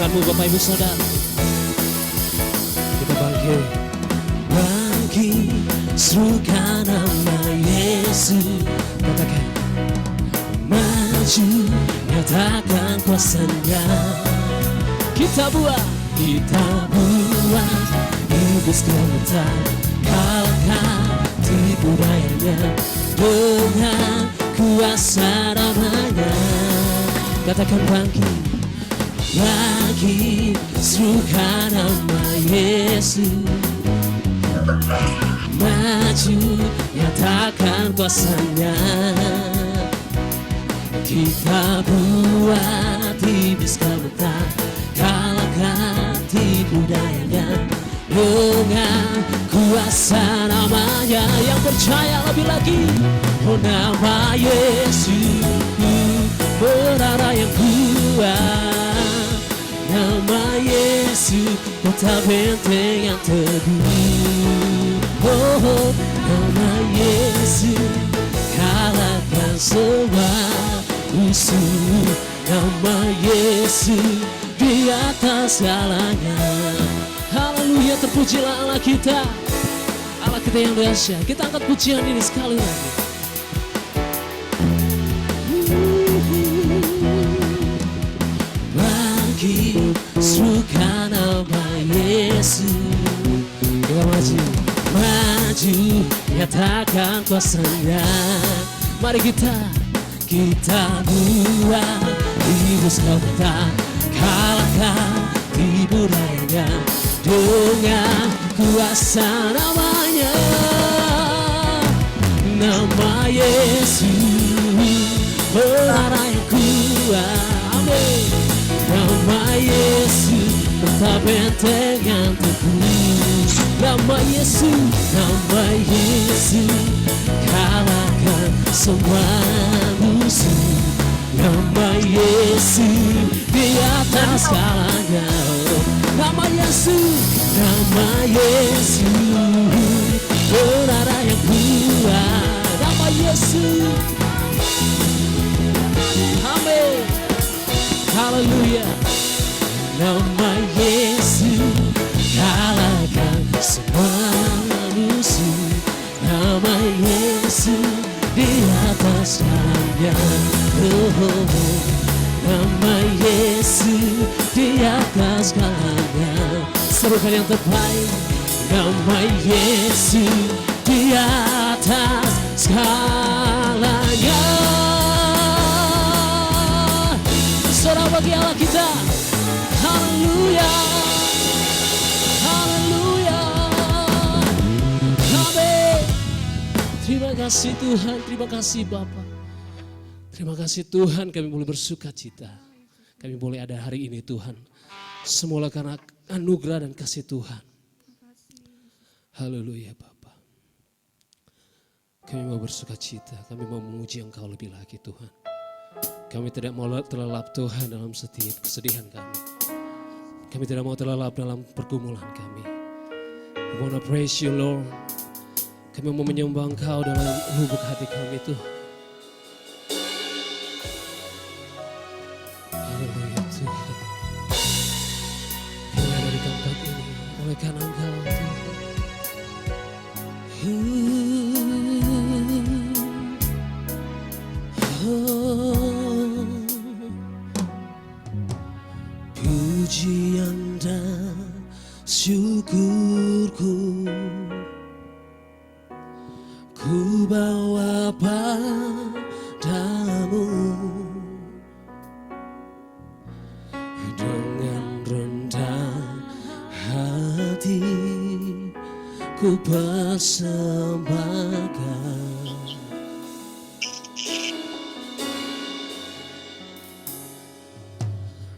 tanganmu Bapak Ibu Saudara. Kita bangkit. Bangkit, serukan nama Yesus. Katakan. Maju, nyatakan kuasanya. Kita buat iblis gemetar, kalahkan tipu dayanya dengan kuasa namanya. Katakan bangkit, bangkit, serukan nama Yesus. Maju, nyatakan kuasanya. Kita buat iblis gemetar, kalahkan tipu dayanya dengan kuasa namanya. Yang percaya lebih lagi. Oh nama Yesus, menara yang kuat. Nama Yesus, kota benteng yang teguh. Oh nama Yesus, kalahkan semua musuh. Nama Yesus di atas segalanya. Haleluya, terpujilah Allah kita. Allah kita yang dahsyat. Kita angkat pujian ini sekali lagi. Bangkit, serukan nama Yesus. Kita maju, maju, nyatakan kuasanya. Mari kita buat iblis gemetar, kalahkan tipu dayanya dengan kuasa namanya. Nama Yesus, menara yang kuat. Amin. Nama Yesus, kota benteng yang teguh. Nama Yesus, kalahkan semua musuh. Nama Yesus di atas segalanya. Nama Yesus, menara yang kuat. Nama Yesus, amin, haleluya. Nama Yesus, kalahkan semua musuh. Nama Yesus di atas segalanya. Nama Yesus di atas segalanya. Serukan yang terbaik. Nama Yesus di atas segalanya. Sorak bagi Allah kita. Haleluya, haleluya, amin. Terima kasih Tuhan, terima kasih Bapa. Terima kasih Tuhan, kami boleh bersuka cita. Kami boleh ada hari ini Tuhan. Semula karena anugerah dan kasih Tuhan. Haleluya Bapa. Kami mau bersuka cita, kami mau memuji Engkau lebih lagi Tuhan. Kami tidak mau terlelap Tuhan dalam setiap kesedihan kami. Kami tidak mau terlelap dalam pergumulan kami. We wanna praise you Lord. Kami mau menyembah Engkau dalam lubuk hati kami Tuhan. Haleluya Tuhan. Kami ada di tempat ini oleh karena Engkau Tuhan. Pujian dan syukurku ku bawa padamu dengan rendah hati ku persembahkan.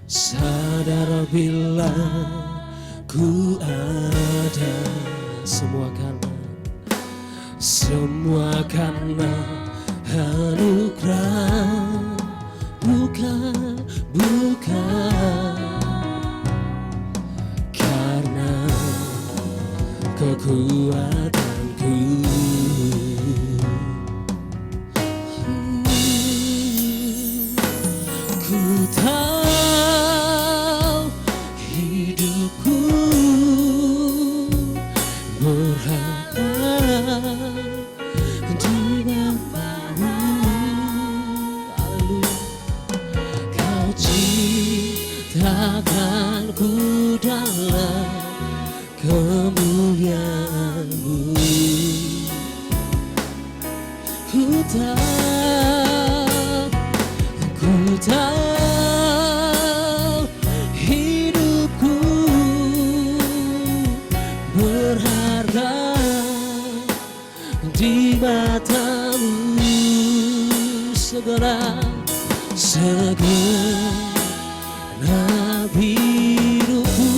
Sadar bila ku ada semua karena anugerah, bukan karena kekuatanku. Ku tahu matamu segenap hidupku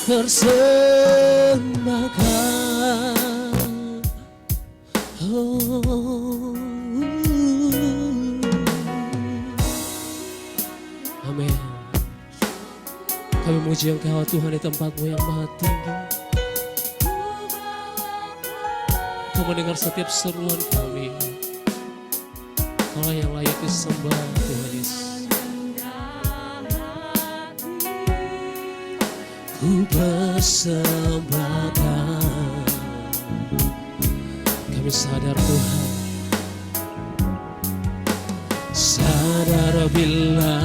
persembahkan. Oh. Amin. Kami memuji Engkau Tuhan di tempatmu yang maha tinggi. Kau mendengar setiap seruan kami. Kau yang layak disembah Tuhan Yesus. Ku persembahkan. Kami sadar Tuhan, sadar bila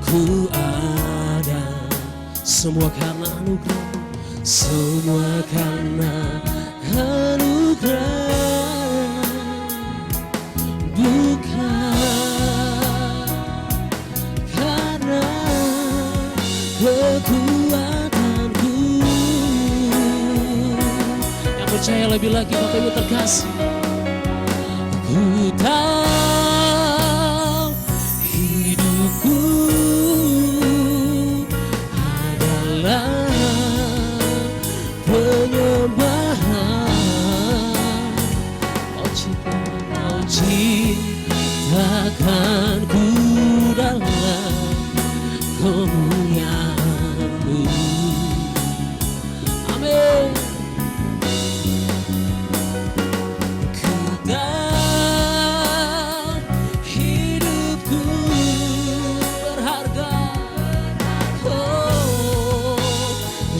ku ada, semua karena anugerah, semua karena anugerah, bukan karena kekuatanku. Yang percaya lebih lagi Bapak Ibu terkasih, ku tahu hidupku adalah penyembahan. Kau ciptakan ku dalam kemuliaan-Mu. Amin. Ku tahu hidupku berharga, oh,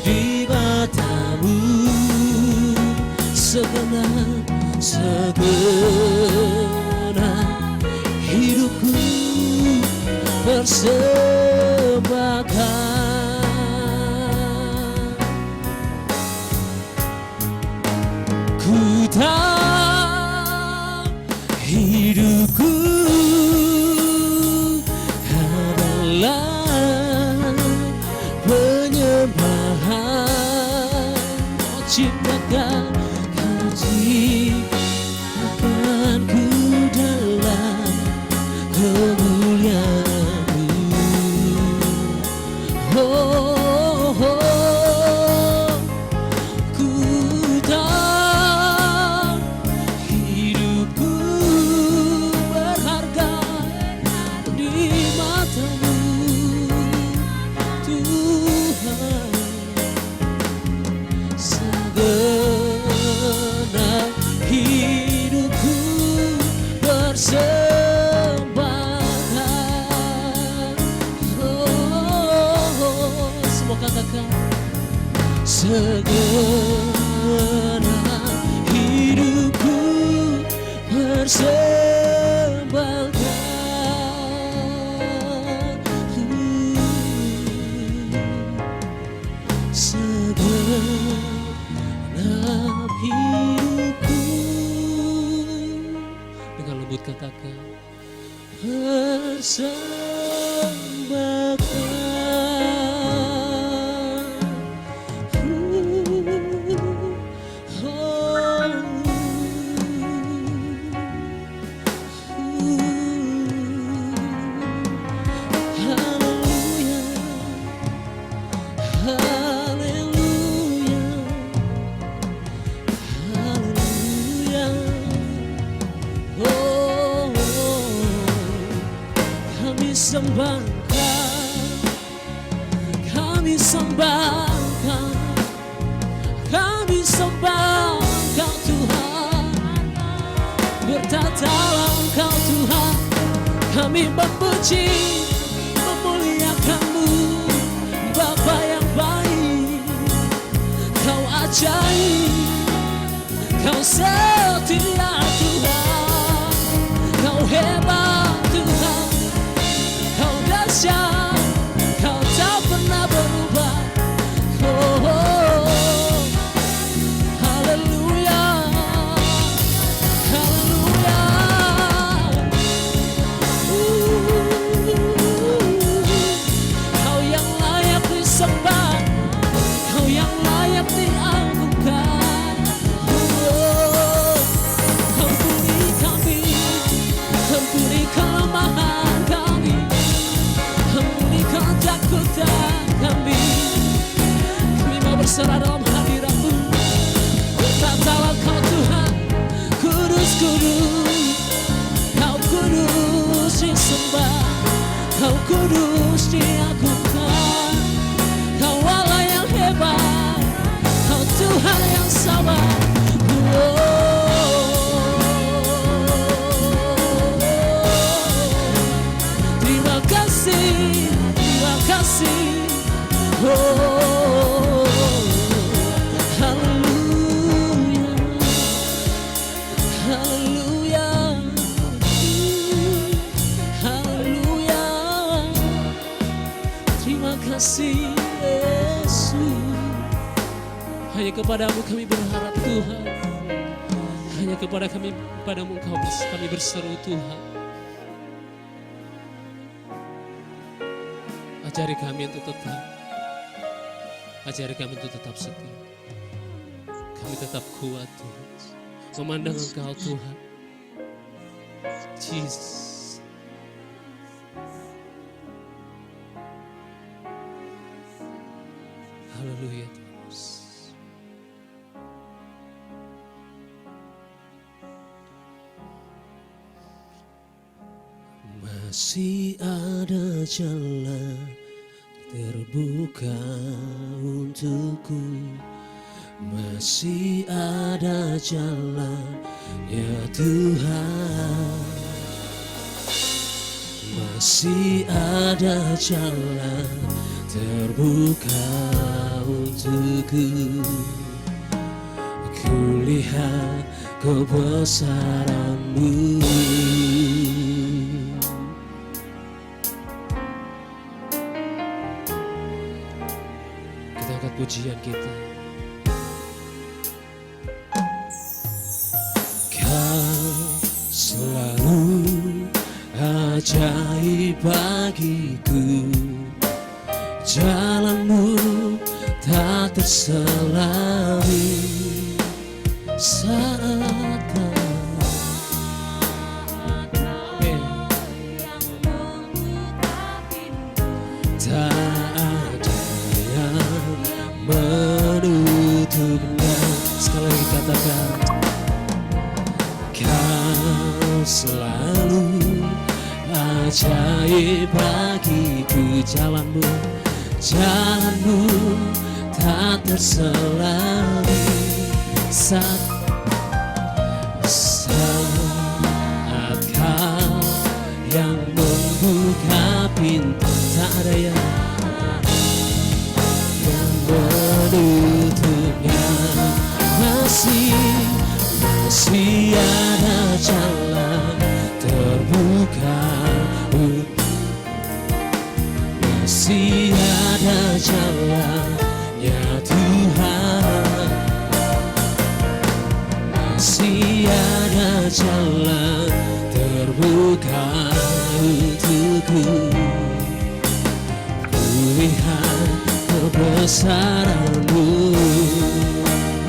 di mata-Mu segenap hidupku persembahkan. Ku tahu hidupku adalah penyembahan. Kau ciptakan ku dalam kemuliaan-Mu. Oh, oh, ku tahu hidupku berharga di mata-Mu, Tuhan. Segenap hidupku persembahkan. Oh, semua katakan, segenap hidupku persembahkan. Segenap hidupku, dengan lembut katakan, persembahkan. Kami sembahkan, kami sembahkan Tuhan, bertatalah Engkau Tuhan, kami memuji, memuliakan-Mu, Bapa yang baik, Kau ajaib, Kau setia Tuhan, Kau hebat Tuhan, Kau dahsyat, Kau tak pernah berubah. Oh, oh, haleluya, haleluya. Kau yang layak disembah, Kau yang layak diagungkan. Oh, berserah dalam hadirat-Mu. Tetap dalam Kau Tuhan, kudus, kudus. Kau kudus disembah, Kau kudus diagungkan. Kau Allah yang hebat, Kau Tuhan yang sabar. Terima kasih, terima kasih. Haleluya, haleluya, haleluya. Terima kasih Yesus. Hanya kepadamu kami berharap Tuhan. Hanya kepadamu kami berseru Tuhan. Ajari kami untuk tetap setia. Kami tetap kuat Tuhan, memandang Engkau Tuhan. Jesus. Haleluya Tuhan. Masih ada jalan terbuka untukku, masih ada jalan ya Tuhan, masih ada jalan terbuka untukku. Kulihat kebesaran-Mu. Pujian kita. Kau selalu ajaib bagiku, jalan-Mu tak terselami saat kau menutupnya. Sekali lagi katakan, Kau selalu ajaib bagiku, jalan-Mu tak terselami saat Kau yang membuka pintu, tak ada yang menutupnya. Masih ada jalan terbuka, masih ada jalan ya Tuhan, masih ada jalan terbuka untukku. Kulihat kebesaran-Mu,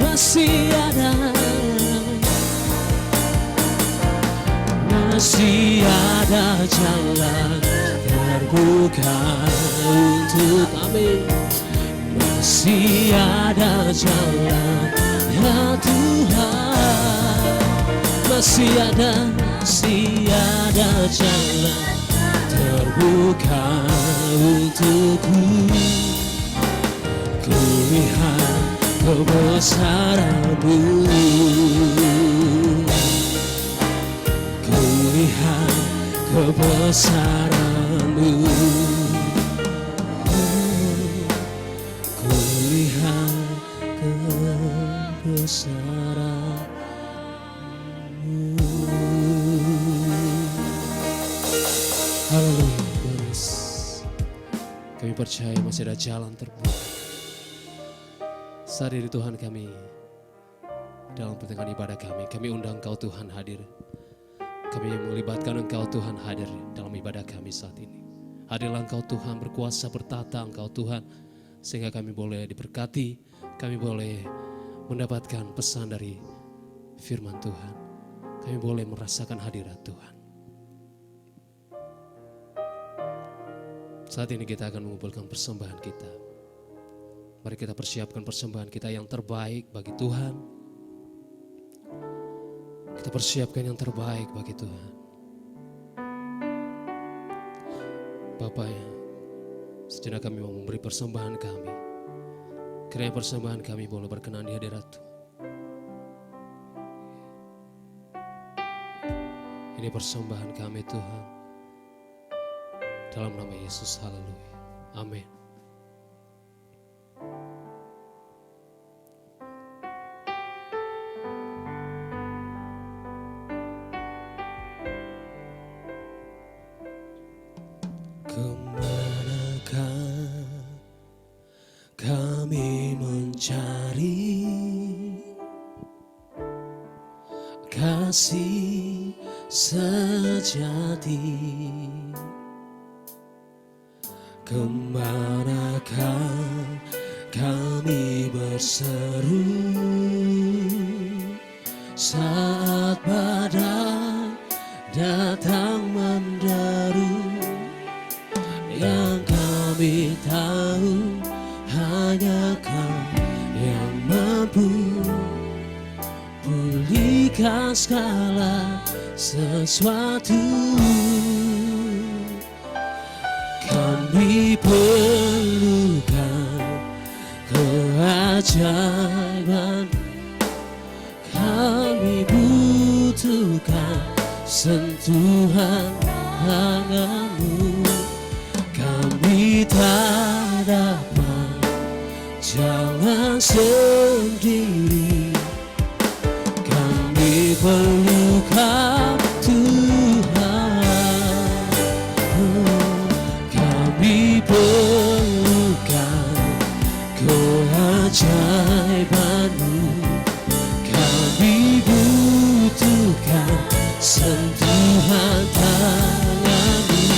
masih ada jalan terbuka untuk kami, masih ada jalan ya Tuhan, masih ada jalan terbuka untukku. Kulihat kebesaran-Mu, kulihat kebesaran-Mu, kulihat kebesaran-Mu. Haleluya. Kami percaya masih ada jalan terbuka. Saat ini Tuhan kami, dalam pertengahan ibadah kami undang Engkau Tuhan hadir. Kami melibatkan Engkau Tuhan hadir dalam ibadah kami saat ini. Hadirlah Engkau Tuhan, berkuasa bertata Engkau Tuhan, sehingga kami boleh diberkati, kami boleh mendapatkan pesan dari firman Tuhan. Kami boleh merasakan hadirat Tuhan. Saat ini kita akan mengumpulkan persembahan kita. Mari kita persiapkan persembahan kita yang terbaik bagi Tuhan. Kita persiapkan yang terbaik bagi Tuhan. Bapa ya, sejenak kami mau memberi persembahan kami. Kiranya persembahan kami boleh berkenan di hadirat Tuhan. Ini persembahan kami Tuhan. Dalam nama Yesus, haleluya. Amin. Kemanakah kami mencari kasih sejati? Kemanakah kami berseru saat badai datang menderu? Yang kami tahu hanya Kau yang mampu pulihkan segala sesuatu. Kami perlukan keajaiban, kami butuhkan sentuhan tangan-Mu. Kami tak dapat jalan sendiri, kami perlukan Tuhan. Kami perlukan keajaiban-Mu, kami butuhkan sentuhan tangan-Mu.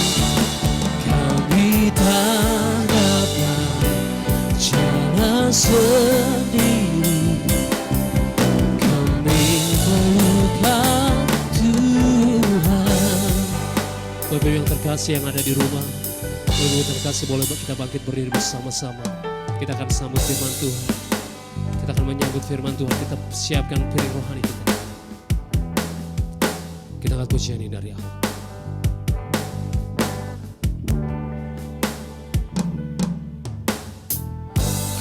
Kami tak dapat jalan sendiri, kami perlukan Tuhan. Bapak yang terkasih yang ada di rumah, Bapak yang terkasih, boleh kita bangkit berdiri bersama-sama. Kita akan sambut firman Tuhan. Kita akan menyambut firman Tuhan. Kita siapkan piring rohani kita. Kita akan pujian ini dari awal.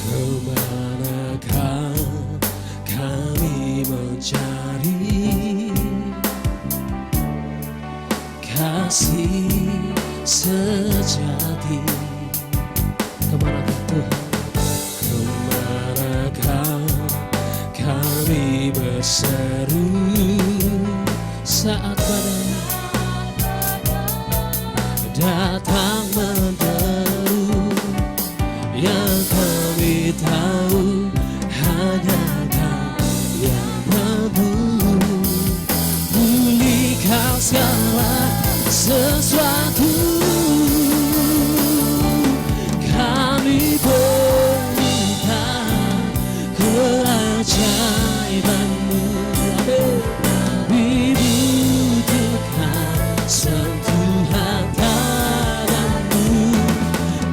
Kemanakah kami mencari kasih sejati? Kemanakah Tuhan? Kemanakah kami berseru saat badai datang menderu? Yang kami tahu hanya Kau yang mampu pulihkan segala sesuatu. Kami perlukan keajaiban-Mu, kami butuhkan sentuhan tangan-Mu.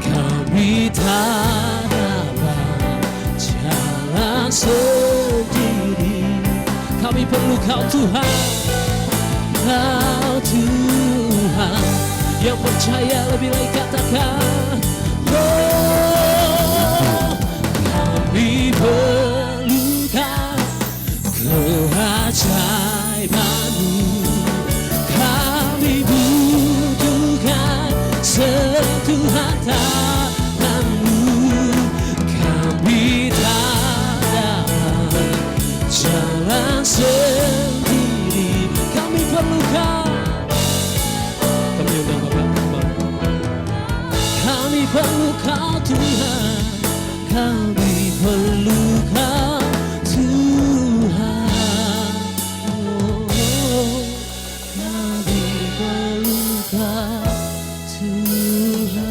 Kami tak dapat jalan sendiri, kami perlu Kau Tuhan. Kau Tuhan yang percaya, lebih baik katakan, oh, kami perlukan keajaiban-Mu, kami butuhkan sentuhan tangan-Mu. Kami tak dapat jalan sendiri, kami perlukan. Kami undang Bapak. Kami perlu Kau Tuhan, kami perlu Kau Tuhan. Oh, kami perlu Kau Tuhan.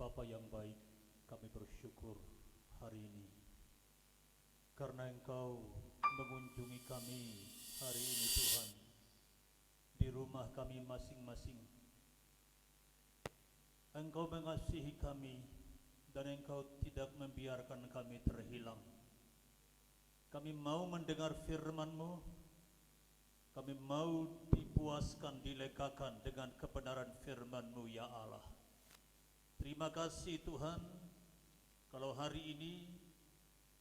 Bapa yang baik, kami bersyukur hari ini karena Engkau mengunjungi kami hari ini Tuhan di rumah kami masing-masing. Engkau mengasihi kami dan Engkau tidak membiarkan kami terhilang. Kami mau mendengar firman-Mu, kami mau dipuaskan, dilegakan dengan kebenaran firman-Mu ya Allah. Terima kasih Tuhan, kalau hari ini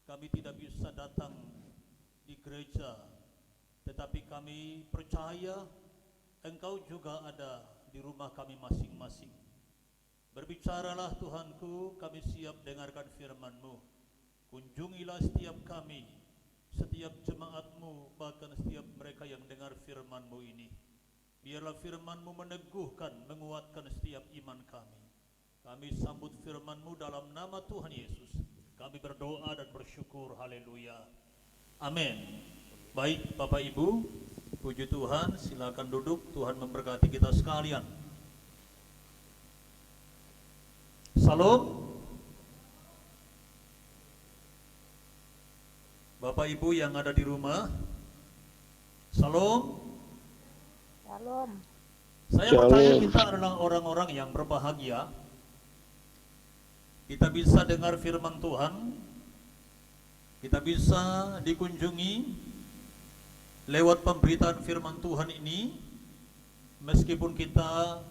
kami tidak bisa datang di gereja, tetapi kami percaya Engkau juga ada di rumah kami masing-masing. Berbicaralah Tuhanku, kami siap dengarkan firman-Mu. Kunjungilah setiap kami, setiap jemaat-Mu, bahkan setiap mereka yang dengar firman-Mu ini. Biarlah firman-Mu meneguhkan, menguatkan setiap iman kami. Kami sambut firman-Mu dalam nama Tuhan Yesus. Kami berdoa dan bersyukur, haleluya. Amin. Baik Bapak Ibu, puji Tuhan, silakan duduk. Tuhan memberkati kita sekalian. Salam. Bapak Ibu yang ada di rumah, salam. Shalom. Saya percaya kita adalah orang-orang yang berbahagia. Kita bisa dengar firman Tuhan, kita bisa dikunjungi lewat pemberitaan firman Tuhan ini, meskipun kita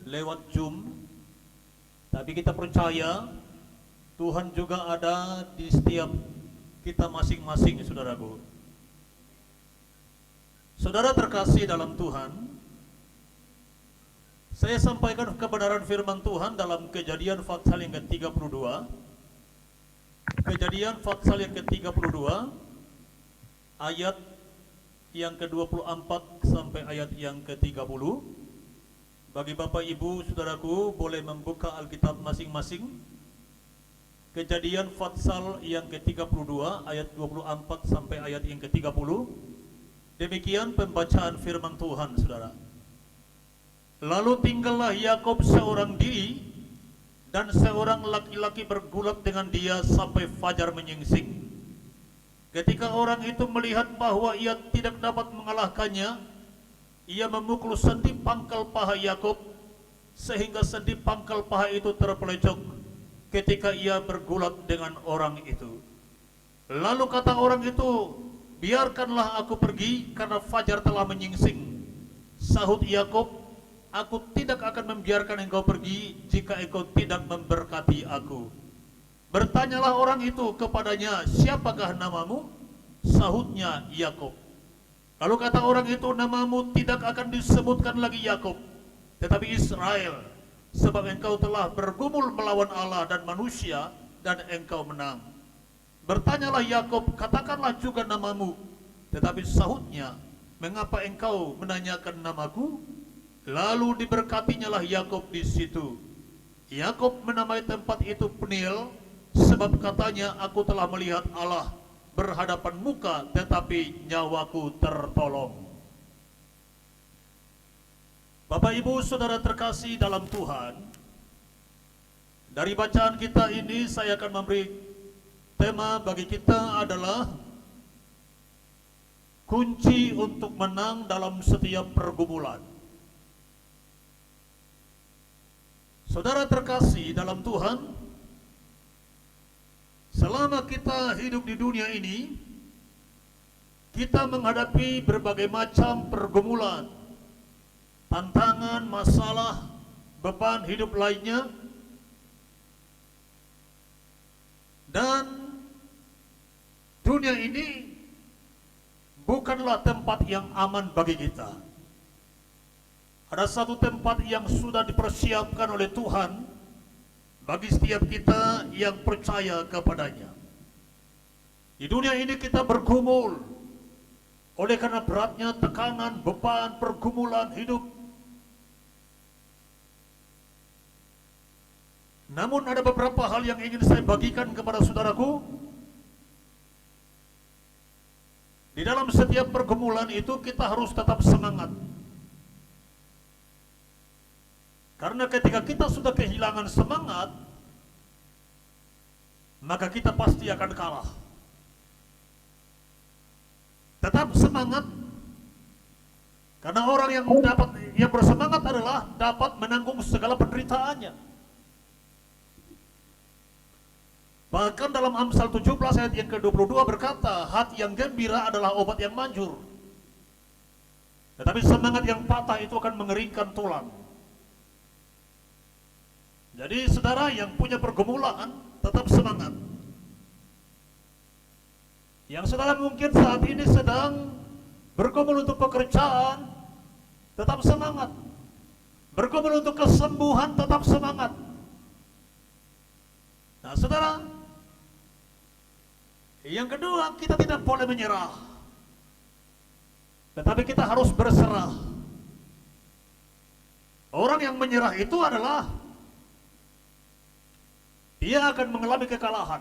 lewat Zoom, tapi kita percaya Tuhan juga ada di setiap kita masing-masing, saudaraku. Saudara terkasih dalam Tuhan, saya sampaikan kebenaran firman Tuhan dalam Kejadian pasal yang ke-32. Kejadian pasal yang ke-32 ayat yang ke-24 sampai ayat yang ke-30. Bagi Bapak Ibu saudaraku boleh membuka Alkitab masing-masing. Kejadian pasal yang ke-32 ayat 24 sampai ayat yang ke-30. Demikian pembacaan firman Tuhan, saudara. Lalu tinggallah Yakob seorang diri, dan seorang laki-laki bergulat dengan dia sampai fajar menyingsing. Ketika orang itu melihat bahwa ia tidak dapat mengalahkannya, ia memukul sendi pangkal paha Yakob, sehingga sendi pangkal paha itu terpelecok ketika ia bergulat dengan orang itu. Lalu kata orang itu, biarkanlah aku pergi karena fajar telah menyingsing. Sahut Yakob, aku tidak akan membiarkan engkau pergi jika engkau tidak memberkati aku. Bertanyalah orang itu kepadanya, siapakah namamu? Sahutnya, Yakob. Lalu kata orang itu, namamu tidak akan disebutkan lagi Yakob, tetapi Israel, sebab engkau telah bergumul melawan Allah dan manusia, dan engkau menang. Bertanyalah Yakob, katakanlah juga namamu. Tetapi sahutnya, mengapa engkau menanyakan namaku? Lalu diberkatinyalah Yakob di situ. Yakob menamai tempat itu Peniel, sebab katanya, aku telah melihat Allah berhadapan muka, tetapi nyawaku tertolong. Bapak Ibu saudara terkasih dalam Tuhan, dari bacaan kita ini saya akan memberi tema bagi kita adalah kunci untuk menang dalam setiap pergumulan. Saudara terkasih dalam Tuhan, selama kita hidup di dunia ini, kita menghadapi berbagai macam pergumulan, tantangan, masalah, beban hidup lainnya, dan dunia ini bukanlah tempat yang aman bagi kita. Ada satu tempat yang sudah dipersiapkan oleh Tuhan bagi setiap kita yang percaya kepadanya. Di dunia ini kita bergumul oleh karena beratnya tekanan, beban, pergumulan hidup. Namun ada beberapa hal yang ingin saya bagikan kepada saudaraku. Di dalam setiap pergumulan itu kita harus tetap semangat. Karena ketika kita sudah kehilangan semangat, maka kita pasti akan kalah. Tetap semangat, karena orang yang bersemangat adalah dapat menanggung segala penderitaannya. Bahkan dalam Amsal 17 ayat yang ke-22 berkata, hati yang gembira adalah obat yang manjur. Tetapi semangat yang patah itu akan mengeringkan tulang. Jadi saudara yang punya pergumulan, tetap semangat. Yang saudara mungkin saat ini sedang bergumul untuk pekerjaan, tetap semangat. Bergumul untuk kesembuhan, tetap semangat. Nah saudara, yang kedua, kita tidak boleh menyerah, tetapi kita harus berserah. Orang yang menyerah itu adalah dia akan mengalami kekalahan.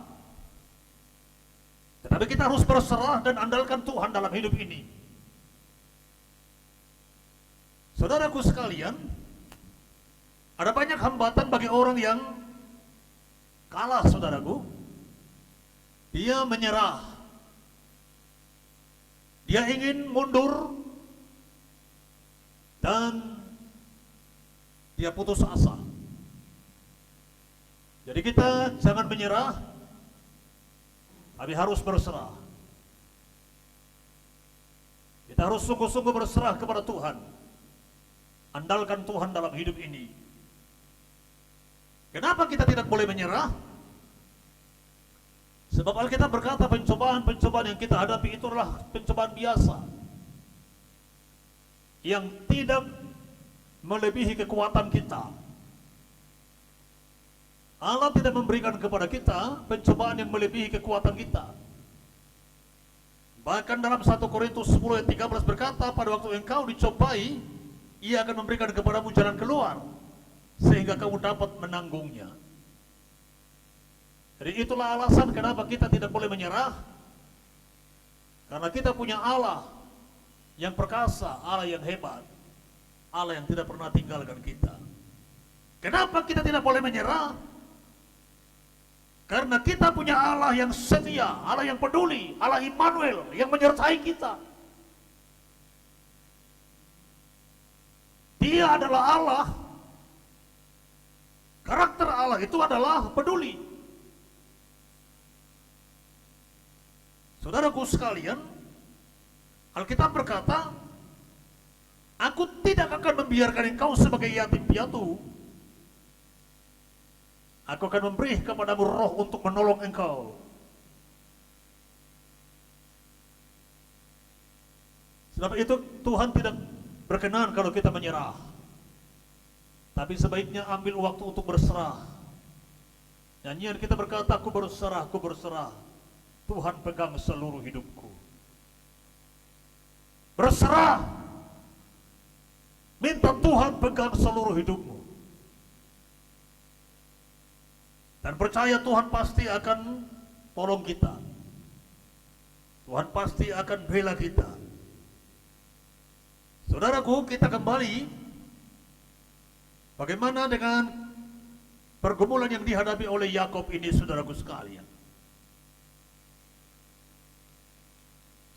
Tetapi kita harus berserah dan andalkan Tuhan dalam hidup ini. Saudaraku sekalian, ada banyak hambatan bagi orang yang kalah, saudaraku. Dia menyerah. Dia ingin mundur dan dia putus asa. Jadi kita jangan menyerah, tapi harus berserah. Kita harus sungguh-sungguh berserah kepada Tuhan. Andalkan Tuhan dalam hidup ini. Kenapa kita tidak boleh menyerah? Sebab Alkitab berkata pencobaan-pencobaan yang kita hadapi itu adalah pencobaan biasa, yang tidak melebihi kekuatan kita. Allah tidak memberikan kepada kita pencobaan yang melebihi kekuatan kita. Bahkan dalam 1 Korintus 10 ayat 13 berkata, pada waktu engkau dicobai, Ia akan memberikan kepadamu jalan keluar, sehingga kamu dapat menanggungnya. Jadi itulah alasan kenapa kita tidak boleh menyerah. Karena kita punya Allah yang perkasa, Allah yang hebat, Allah yang tidak pernah tinggalkan kita. Kenapa kita tidak boleh menyerah? Karena kita punya Allah yang setia, Allah yang peduli, Allah Immanuel yang menyertai kita. Dia adalah Allah. Karakter Allah itu adalah peduli. Saudaraku sekalian, Alkitab berkata, aku tidak akan membiarkan engkau sebagai yatim piatu. Aku akan memberi kepadamu roh untuk menolong engkau. Sebab itu Tuhan tidak berkenan kalau kita menyerah. Tapi sebaiknya ambil waktu untuk berserah. Nyanyian kita berkata, aku berserah, aku berserah. Tuhan pegang seluruh hidupku. Berserah. Minta Tuhan pegang seluruh hidupmu. Dan percaya Tuhan pasti akan tolong kita. Tuhan pasti akan bela kita. Saudaraku, kita kembali. Bagaimana dengan pergumulan yang dihadapi oleh Yakob ini, saudaraku sekalian?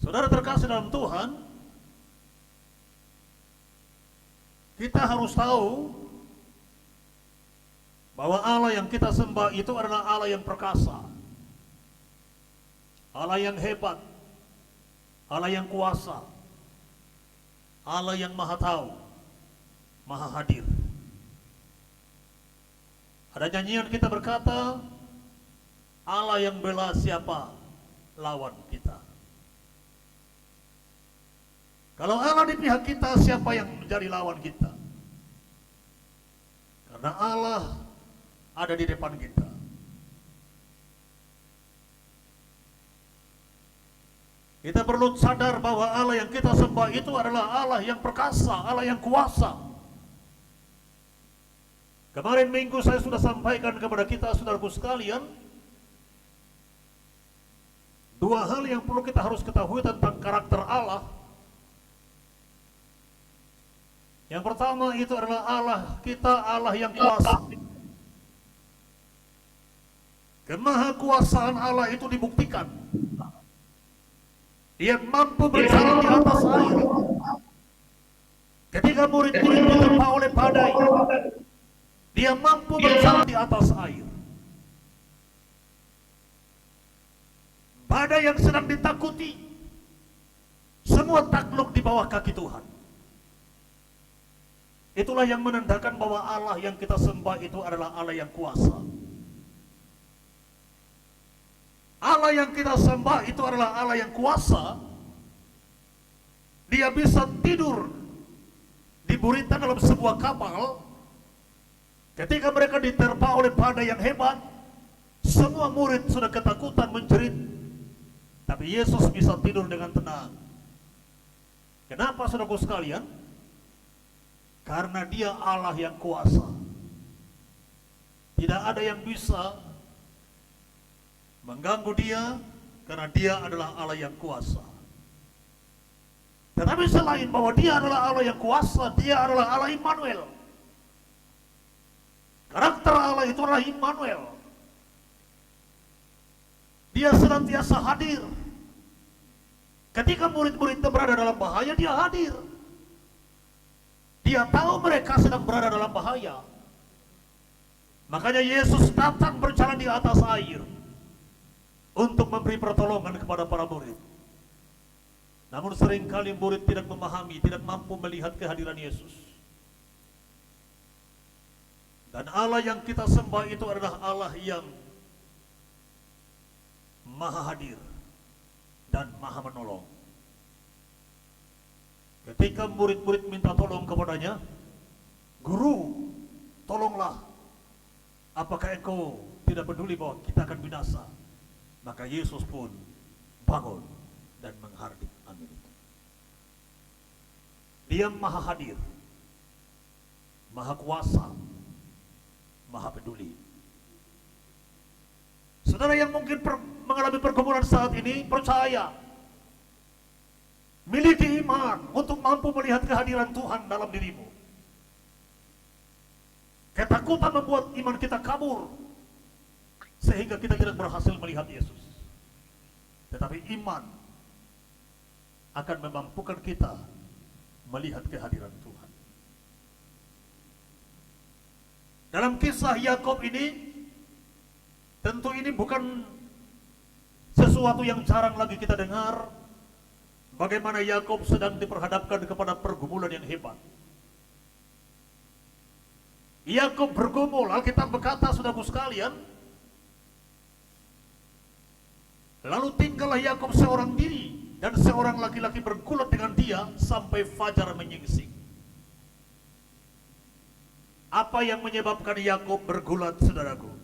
Saudara terkasih dalam Tuhan, kita harus tahu bahwa Allah yang kita sembah itu adalah Allah yang perkasa, Allah yang hebat, Allah yang kuasa, Allah yang maha tahu, maha hadir. Ada nyanyian kita berkata, Allah yang bela siapa lawan kita. Kalau Allah di pihak kita, siapa yang menjadi lawan kita? Karena Allah ada di depan kita. Kita perlu sadar bahwa Allah yang kita sembah itu adalah Allah yang perkasa, Allah yang kuasa. Kemarin minggu saya sudah sampaikan kepada kita, saudaraku sekalian, dua hal yang perlu kita harus ketahui tentang karakter Allah. Yang pertama itu adalah Allah kita, Allah yang kuasa. Kemahakuasaan Allah itu dibuktikan. Dia mampu berjalan di atas air. Ketika murid-murid diterpa oleh badai, dia mampu berjalan di atas air. Badai yang sedang ditakuti, semua takluk di bawah kaki Tuhan. Itulah yang menandakan bahwa Allah yang kita sembah itu adalah Allah yang kuasa. Allah yang kita sembah itu adalah Allah yang kuasa. Dia bisa tidur di buritan dalam sebuah kapal. Ketika mereka diterpa oleh badai yang hebat, semua murid sudah ketakutan menjerit, tapi Yesus bisa tidur dengan tenang. Kenapa, saudaraku sekalian? Karena dia Allah yang kuasa. Tidak ada yang bisa mengganggu dia, karena dia adalah Allah yang kuasa. Tetapi selain bahwa dia adalah Allah yang kuasa, dia adalah Allah Immanuel. Karakter Allah itu adalah Immanuel. Dia senantiasa hadir. Ketika murid-muridnya berada dalam bahaya, dia hadir. Dia tahu mereka sedang berada dalam bahaya. Makanya Yesus datang berjalan di atas air untuk memberi pertolongan kepada para murid. Namun seringkali murid tidak memahami, tidak mampu melihat kehadiran Yesus. Dan Allah yang kita sembah itu adalah Allah yang maha hadir dan maha menolong. Ketika murid-murid minta tolong kepadanya, "Guru, tolonglah. Apakah engkau tidak peduli bahwa kita akan binasa?" Maka Yesus pun bangun dan menghardik angin itu. Dia maha hadir, maha kuasa, maha peduli. Saudara yang mungkin mengalami pergumulan saat ini, percaya, miliki iman untuk mampu melihat kehadiran Tuhan dalam dirimu. Ketakutan membuat iman kita kabur, sehingga kita tidak berhasil melihat Yesus. Tetapi iman akan memampukan kita melihat kehadiran Tuhan. Dalam kisah Yakub ini, tentu ini bukan sesuatu yang jarang lagi kita dengar. Bagaimana Yakub sedang diperhadapkan kepada pergumulan yang hebat. Yakub bergumul, Alkitab berkata, saudaraku sekalian, lalu tinggallah Yakub seorang diri, dan seorang laki-laki bergulat dengan dia sampai fajar menyingsing. Apa yang menyebabkan Yakub bergulat, saudaraku?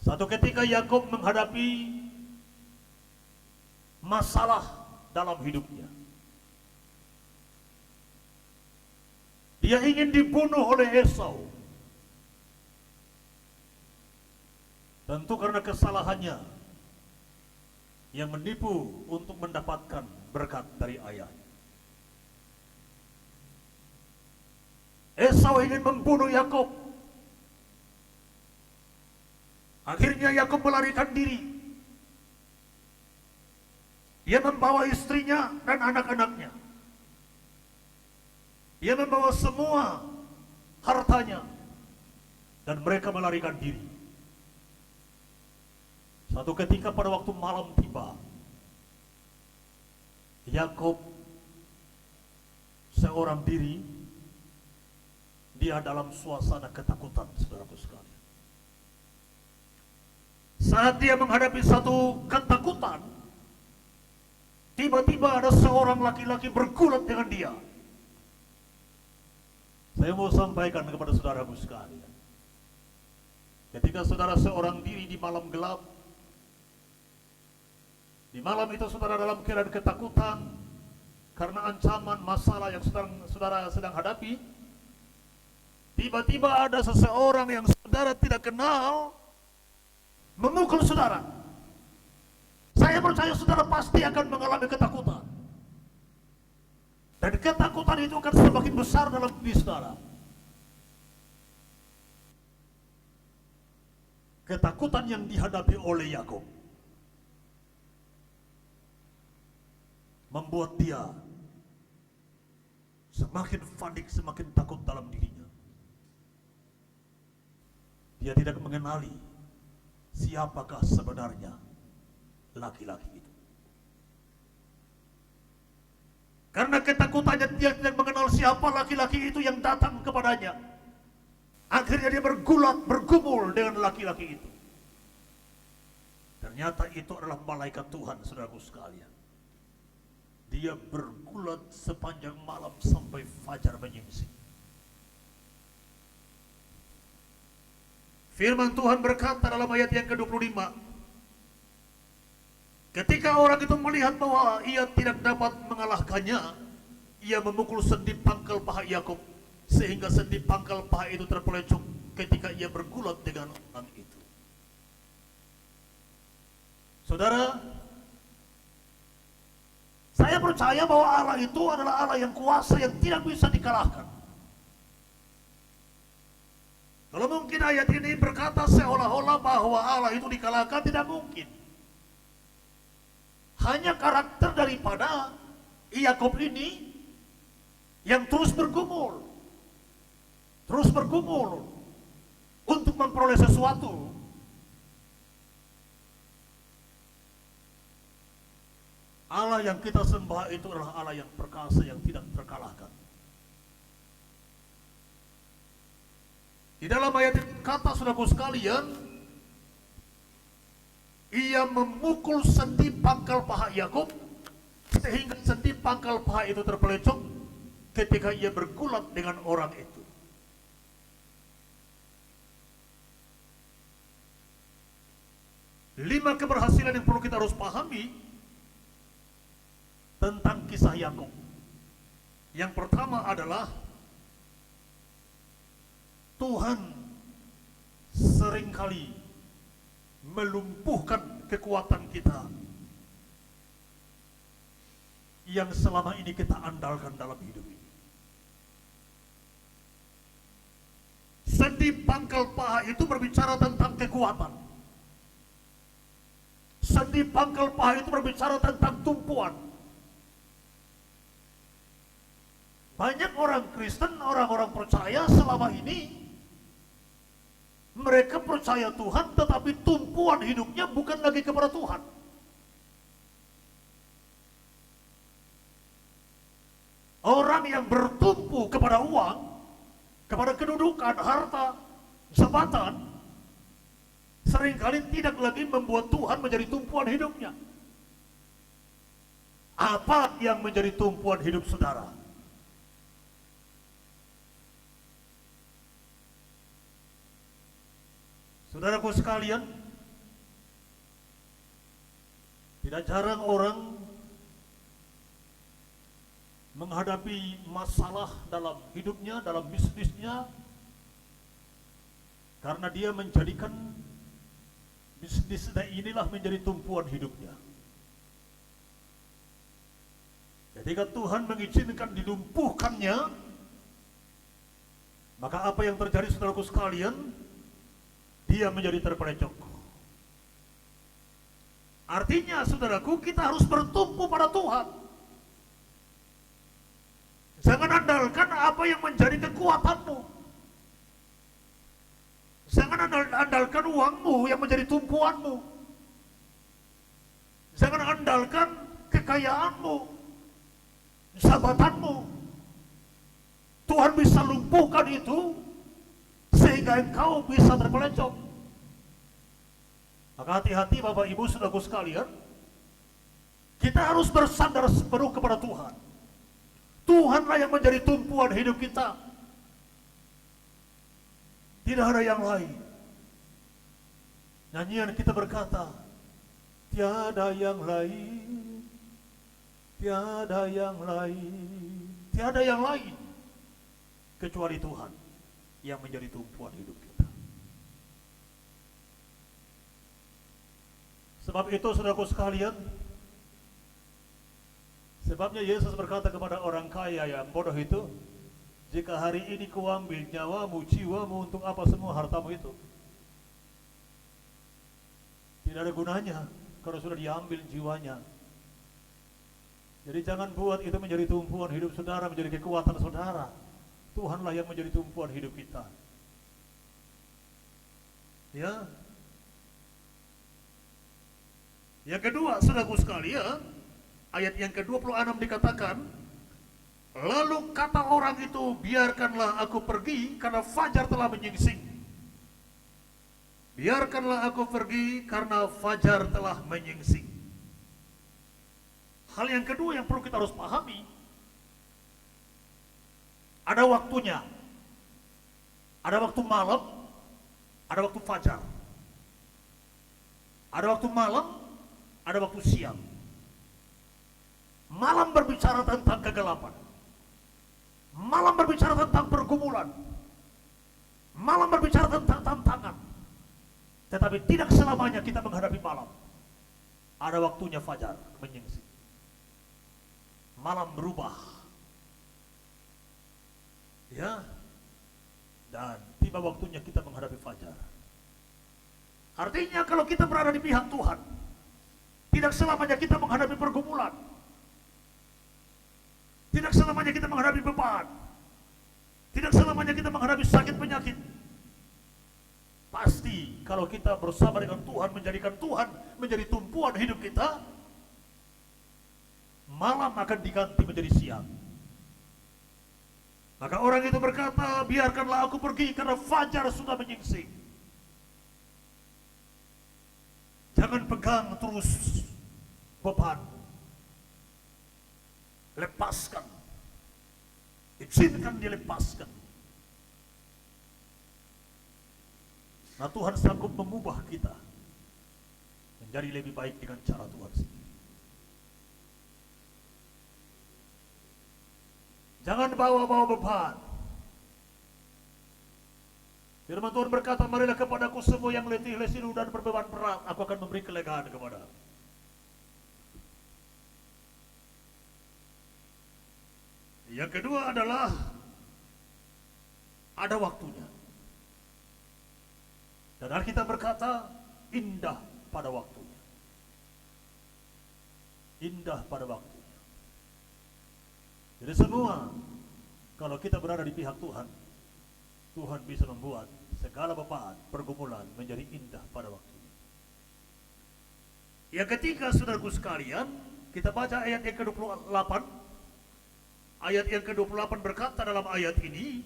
Satu ketika Yakub menghadapi masalah dalam hidupnya. Dia ingin dibunuh oleh Esau. Tentu karena kesalahannya yang menipu untuk mendapatkan berkat dari ayahnya. Esau ingin membunuh Yakub. Akhirnya Yakub melarikan diri. Dia membawa istrinya dan anak-anaknya. Dia membawa semua hartanya dan mereka melarikan diri. Satu ketika pada waktu malam tiba, Yakub seorang diri, dia dalam suasana ketakutan, saudaraku sekalian. Saat dia menghadapi satu ketakutan, tiba-tiba ada seorang laki-laki bergulat dengan dia. Saya mau sampaikan kepada saudaraku sekalian, ketika saudara seorang diri di malam gelap, di malam itu saudara dalam keadaan ketakutan karena ancaman masalah yang saudara sedang hadapi, tiba-tiba ada seseorang yang saudara tidak kenal memukul saudara. Saya percaya saudara pasti akan mengalami ketakutan. Dan ketakutan itu akan semakin besar dalam diri saudara. Ketakutan yang dihadapi oleh Yakub membuat dia semakin panik, semakin takut dalam dirinya. Dia tidak mengenali siapakah sebenarnya laki-laki itu. Karena ketakutannya, dia tidak mengenal siapa laki-laki itu yang datang kepadanya. Akhirnya dia bergumul dengan laki-laki itu. Ternyata itu adalah malaikat Tuhan, saudaraku sekalian. Dia bergulat sepanjang malam sampai fajar menyingsing. Firman Tuhan berkata dalam ayat yang ke-25, ketika orang itu melihat bahwa ia tidak dapat mengalahkannya, ia memukul sendi pangkal paha Yakub, sehingga sendi pangkal paha itu terpelecok ketika ia bergulat dengan orang itu. Saudara, saya percaya bahwa Allah itu adalah Allah yang kuasa, yang tidak bisa dikalahkan. Kalau mungkin ayat ini berkata seolah-olah bahwa Allah itu dikalahkan, tidak mungkin. Hanya karakter daripada Yakub ini yang terus bergumul untuk memperoleh sesuatu. Allah yang kita sembah itu adalah Allah yang perkasa, yang tidak terkalahkan. Di dalam ayat kata, saudaraku sekalian, ia memukul sendi pangkal paha Yakub sehingga sendi pangkal paha itu terpelecok ketika ia bergulat dengan orang itu. Lima keberhasilan yang perlu kita harus pahami tentang kisah Yakub. Yang pertama adalah Tuhan seringkali melumpuhkan kekuatan kita yang selama ini kita andalkan dalam hidup ini. Sendi pangkal paha itu berbicara tentang kekuatan. Sendi pangkal paha itu berbicara tentang tumpuan. Banyak orang Kristen, orang-orang percaya selama ini, mereka percaya Tuhan, tetapi tumpuan hidupnya bukan lagi kepada Tuhan. Orang yang bertumpu kepada uang, kepada kedudukan, harta, jabatan, seringkali tidak lagi membuat Tuhan menjadi tumpuan hidupnya. Apa yang menjadi tumpuan hidup saudara? Saudaraku sekalian, tidak jarang orang menghadapi masalah dalam hidupnya, dalam bisnisnya, karena dia menjadikan bisnisnya inilah menjadi tumpuan hidupnya. Ketika Tuhan mengizinkan dilumpuhkannya, maka apa yang terjadi, saudaraku sekalian? Dia menjadi terpelecok. Artinya, saudaraku, kita harus bertumpu pada Tuhan. Jangan andalkan apa yang menjadi kekuatanmu. Jangan andalkan uangmu yang menjadi tumpuanmu. Jangan andalkan kekayaanmu, jabatanmu. Tuhan bisa lumpuhkan itu sehingga engkau bisa terpelecok. Maka hati-hati Bapak Ibu saudaraku sekalian, kita harus bersandar sepenuh kepada Tuhan. Tuhanlah yang menjadi tumpuan hidup kita. Tidak ada yang lain. Nyanyian kita berkata, tiada yang lain, tiada yang lain, tiada yang lain kecuali Tuhan yang menjadi tumpuan hidup kita. Sebab itu saudaraku sekalian, Sebabnya Yesus berkata kepada orang kaya yang bodoh itu, jika hari ini kuambil nyawamu, jiwamu, untuk apa semua hartamu itu? Tidak ada gunanya kalau sudah diambil jiwanya. Jadi jangan buat itu menjadi tumpuan hidup saudara, menjadi kekuatan saudara. Tuhanlah yang menjadi tumpuan hidup kita. Ya. Yang kedua, saudaraku sekalian, ayat yang ke-26 dikatakan, lalu kata orang itu, biarkanlah aku pergi karena fajar telah menyingsing. Biarkanlah aku pergi karena fajar telah menyingsing. Hal yang kedua yang perlu kita harus pahami, ada waktunya. Ada waktu malam, ada waktu fajar. Ada waktu malam, ada waktu siang. Malam berbicara tentang kegelapan. Malam berbicara tentang pergumulan. Malam berbicara tentang tantangan. Tetapi tidak selamanya kita menghadapi malam. Ada waktunya fajar menyingsing. Malam berubah. Ya. Dan tiba waktunya kita menghadapi fajar. Artinya kalau kita berada di pihak Tuhan, tidak selamanya kita menghadapi pergumulan. Tidak selamanya kita menghadapi beban. Tidak selamanya kita menghadapi sakit penyakit. Pasti kalau kita bersama dengan Tuhan, menjadikan Tuhan menjadi tumpuan hidup kita, malam akan diganti menjadi siang. Maka orang itu berkata, biarkanlah aku pergi karena fajar sudah menyingsing. Jangan pegang terus beban. Lepaskan. Izinkan dilepaskan. Nah, Tuhan sanggup mengubah kita menjadi lebih baik dengan cara Tuhan sendiri. Jangan bawa-bawa beban. Firman Tuhan berkata, marilah kepadaku semua yang letih, lesu dan berbeban berat, aku akan memberi kelegaan kepadamu. Yang kedua adalah ada waktunya. Dan Alkitab berkata, indah pada waktunya. Indah pada waktunya. Jadi semua, kalau kita berada di pihak Tuhan, Tuhan bisa membuat segala beban, pergumulan menjadi indah pada waktunya. Yang ketiga, saudaraku sekalian, kita baca ayat yang ke-28. Ayat yang ke-28 berkata dalam ayat ini,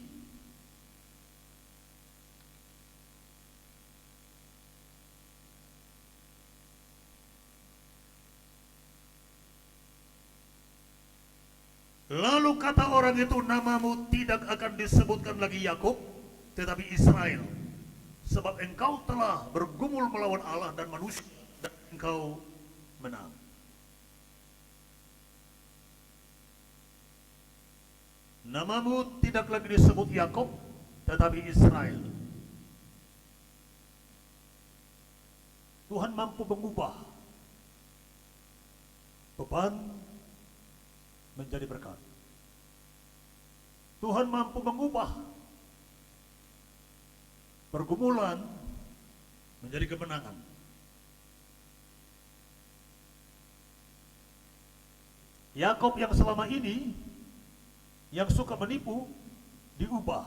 lalu kata orang itu, namamu tidak akan disebutkan lagi Yakub, tetapi Israel, sebab engkau telah bergumul melawan Allah dan manusia, dan engkau menang. Namamu tidak lagi disebut Yakub, tetapi Israel. Tuhan mampu mengubah beban menjadi berkat. Tuhan mampu mengubah pergumulan menjadi kemenangan. Yakub yang selama ini yang suka menipu diubah.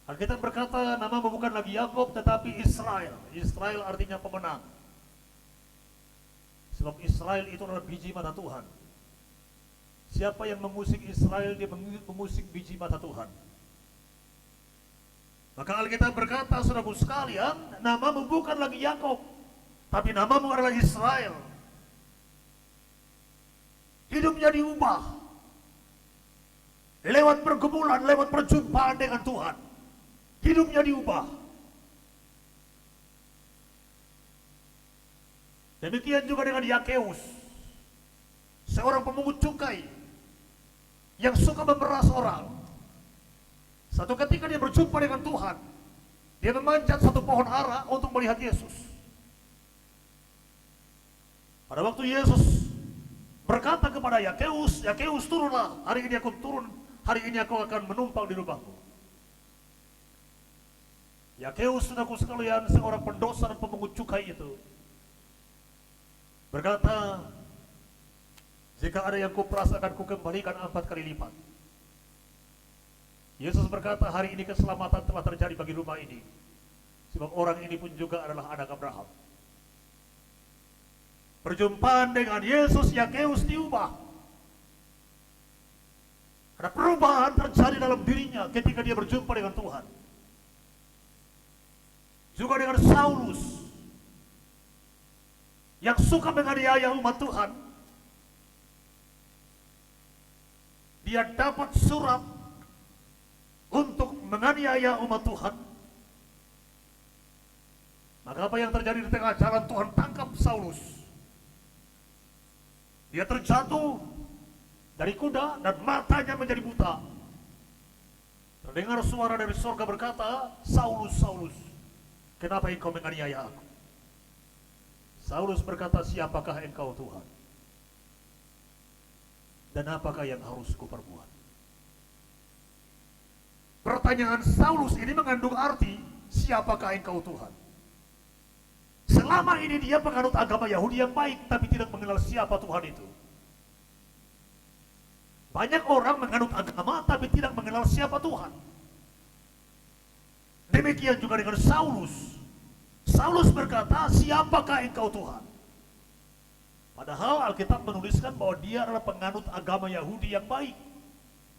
Alkitab berkata, namamu bukan lagi Yakub tetapi Israel. Israel artinya pemenang. Sebab Israel itu adalah biji mata Tuhan. Siapa yang mengusik Israel, dia mengusik biji mata Tuhan. Maka Alkitab berkata, saudaraku sekalian, namamu bukan lagi Yakub, tapi namamu adalah Israel. Hidupnya diubah. Lewat pergumulan, lewat perjumpaan dengan Tuhan, hidupnya diubah. Demikian juga dengan Yakeus, seorang pemungut cukai yang suka memeras orang. Satu ketika dia berjumpa dengan Tuhan, dia memanjat satu pohon ara untuk melihat Yesus. Pada waktu Yesus berkata kepada Yakeus, Yakeus turunlah, hari ini aku turun, hari ini aku akan menumpang di rumahmu. Yakeus, saudaraku sekalian, seorang pendosa dan pemungut cukai itu berkata, jika ada yang kuperas akan kukembalikan 4 kali lipat. Yesus berkata, hari ini keselamatan telah terjadi bagi rumah ini, sebab orang ini pun juga adalah anak Abraham. Perjumpaan dengan Yesus, Yakeus diubah. Ada perubahan terjadi dalam dirinya ketika dia berjumpa dengan Tuhan. Juga dengan Saulus yang suka menganiaya umat Tuhan. Dia dapat surat untuk menganiaya umat Tuhan. Maka apa yang terjadi di tengah jalan, Tuhan tangkap Saulus. Dia terjatuh dari kuda dan matanya menjadi buta. Terdengar suara dari surga berkata, Saulus, Saulus, kenapa engkau menganiaya aku? Saulus berkata, siapakah engkau Tuhan? Dan apakah yang harus kuperbuat? Pertanyaan Saulus ini mengandung arti, siapakah engkau Tuhan? Selama ini dia penganut agama Yahudi yang baik, tapi tidak mengenal siapa Tuhan itu. Banyak orang menganut agama, tapi tidak mengenal siapa Tuhan. Demikian juga dengan Saulus. Saulus berkata, siapakah engkau Tuhan? Padahal Alkitab menuliskan bahwa dia adalah penganut agama Yahudi yang baik,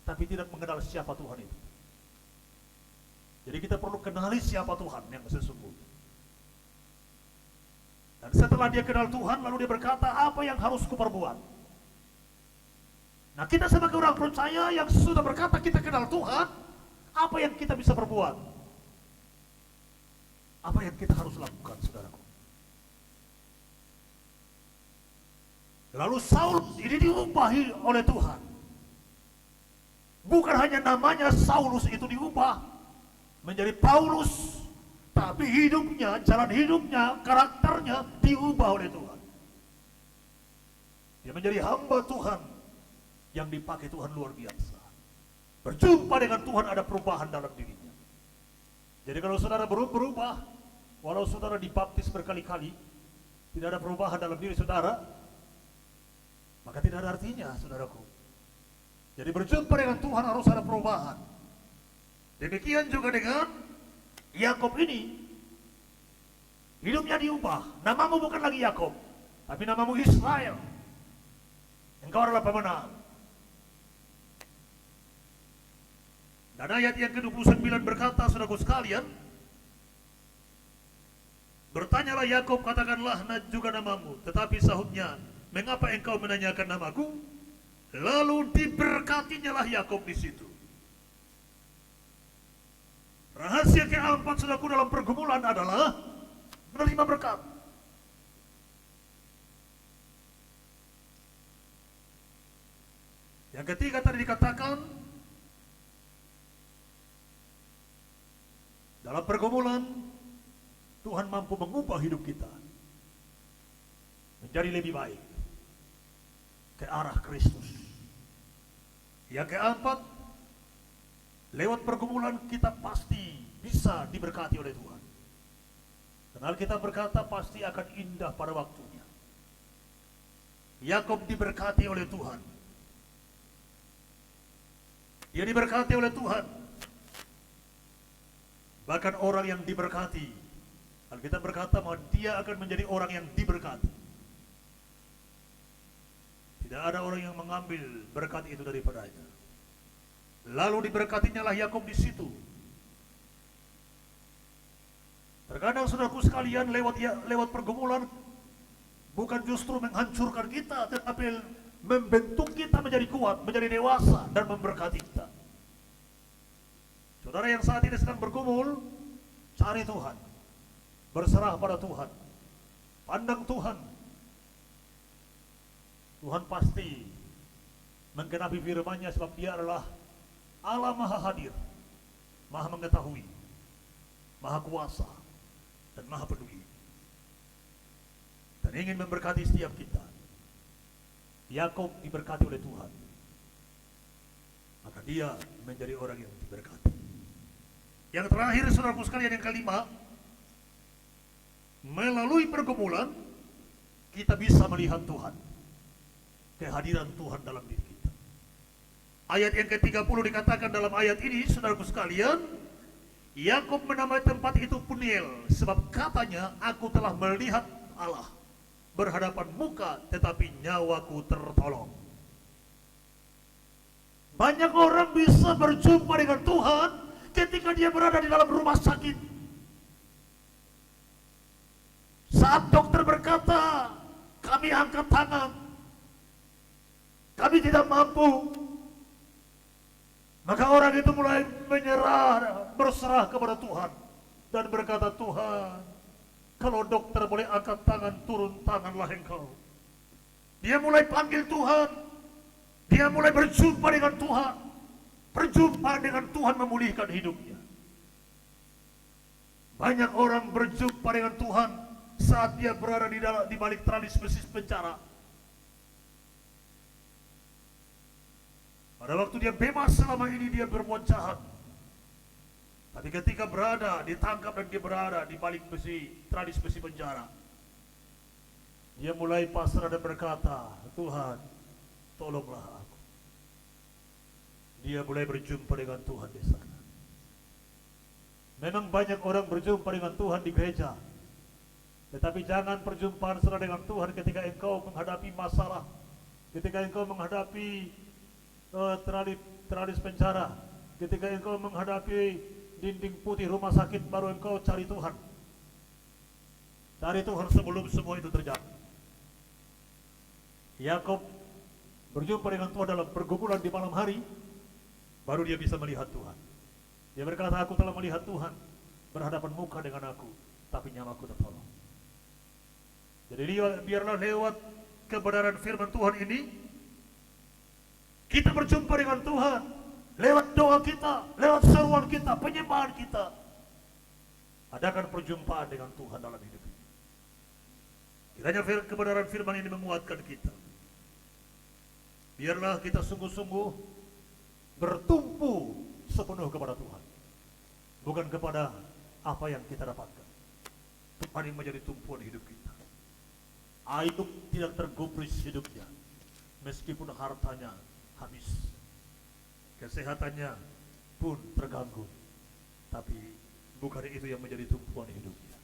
tapi tidak mengenal siapa Tuhan itu. Jadi kita perlu kenali siapa Tuhan yang sesungguhnya. Dan setelah dia kenal Tuhan, lalu dia berkata, apa yang harus kuperbuat? Nah, kita sebagai orang percaya yang sudah berkata kita kenal Tuhan, apa yang kita bisa perbuat? Apa yang kita harus lakukan, saudaraku? Lalu Saulus ini diubahi oleh Tuhan. Bukan hanya namanya Saulus itu diubah menjadi Paulus, tapi hidupnya, jalan hidupnya, karakternya diubah oleh Tuhan. Dia menjadi hamba Tuhan yang dipakai Tuhan luar biasa. Berjumpa dengan Tuhan ada perubahan dalam dirinya. Jadi kalau saudara berubah, walau saudara dibaptis berkali-kali, tidak ada perubahan dalam diri saudara, maka tidak ada artinya, saudaraku. Jadi berjumpa dengan Tuhan harus ada perubahan. Demikian juga dengan Yakob ini, hidupnya diubah. Namamu bukan lagi Yakob, tapi namamu Israel. Engkau adalah pemenang. Dan ayat yang ke-29 berkata, saudaraku sekalian, bertanyalah Yakob, katakanlah juga namamu. Tetapi sahutnya, mengapa engkau menanyakan namaku? Lalu diberkatinyalah Yakob di situ. Rahasia keempat, saudaraku, dalam pergumulan adalah menerima berkat. Yang ketiga tadi dikatakan, dalam pergumulan Tuhan mampu mengubah hidup kita menjadi lebih baik ke arah Kristus. Yang keempat, lewat pergumulan kita pasti bisa diberkati oleh Tuhan. Dan Alkitab berkata pasti akan indah pada waktunya. Yakob diberkati oleh Tuhan. Dia diberkati oleh Tuhan. Bahkan orang yang diberkati, Alkitab berkata bahwa dia akan menjadi orang yang diberkati. Tidak ada orang yang mengambil berkat itu daripadanya. Lalu diberkatinya lah Yakob di situ. Terkadang saudaraku sekalian, lewat pergumulan bukan justru menghancurkan kita, tetapi membentuk kita menjadi kuat, menjadi dewasa, dan memberkati kita. Saudara yang saat ini sedang bergumul, cari Tuhan, berserah pada Tuhan, pandang Tuhan. Tuhan pasti menggenapi firman-Nya, sebab Dia adalah Allah Maha Hadir, Maha Mengetahui, Maha Kuasa, dan Maha Peduli, dan ingin memberkati setiap kita. Yakub diberkati oleh Tuhan, maka dia menjadi orang yang diberkati. Yang terakhir, saudaraku sekalian, yang kelima, melalui pergumulan kita bisa melihat Tuhan, kehadiran Tuhan dalam diri kita. Ayat yang ke-30 dikatakan dalam ayat ini, saudaraku sekalian, Yakub menamai tempat itu Peniel, sebab katanya, aku telah melihat Allah berhadapan muka, tetapi nyawaku tertolong. Banyak orang bisa berjumpa dengan Tuhan ketika dia berada di dalam rumah sakit. Saat dokter berkata, kami angkat tangan, kami tidak mampu, maka orang itu mulai menyerah, berserah kepada Tuhan dan berkata, Tuhan, kalau dokter boleh angkat tangan, turun tanganlah engkau. Dia mulai panggil Tuhan, dia mulai berjumpa dengan Tuhan. Berjumpa dengan Tuhan memulihkan hidupnya. Banyak orang berjumpa dengan Tuhan saat dia berada di balik teralis besi penjara. Pada waktu dia bebas, selama ini dia berbuat jahat. Tapi ketika ditangkap dan dia berada di balik teralis besi penjara, dia mulai pasrah dan berkata, Tuhan, tolonglah aku. Dia mulai berjumpa dengan Tuhan di sana. Memang banyak orang berjumpa dengan Tuhan di gereja, tetapi jangan perjumpaan saudara dengan Tuhan ketika engkau menghadapi masalah, ketika engkau menghadapi teralis penjara, ketika engkau menghadapi dinding putih rumah sakit, baru engkau cari Tuhan. Cari Tuhan sebelum semua itu terjadi. Yakub berjumpa dengan Tuhan dalam pergumulan di malam hari, baru dia bisa melihat Tuhan. Dia berkata, aku telah melihat Tuhan berhadapan muka dengan aku, tapi nyawaku tertolong. Jadi biarlah lewat kebenaran firman Tuhan ini, kita berjumpa dengan Tuhan. Lewat doa kita, lewat seruan kita, penyembahan kita, adakan perjumpaan dengan Tuhan dalam hidup ini. Kiranya kebenaran firman ini menguatkan kita. Biarlah kita sungguh-sungguh bertumpu sepenuh kepada Tuhan, bukan kepada apa yang kita dapatkan. Tuhan yang menjadi tumpuan hidup kita. Ayub tidak tergubris hidupnya, meskipun hartanya habis, kesehatannya pun terganggu, tapi bukan itu yang menjadi tumpuan hidupnya.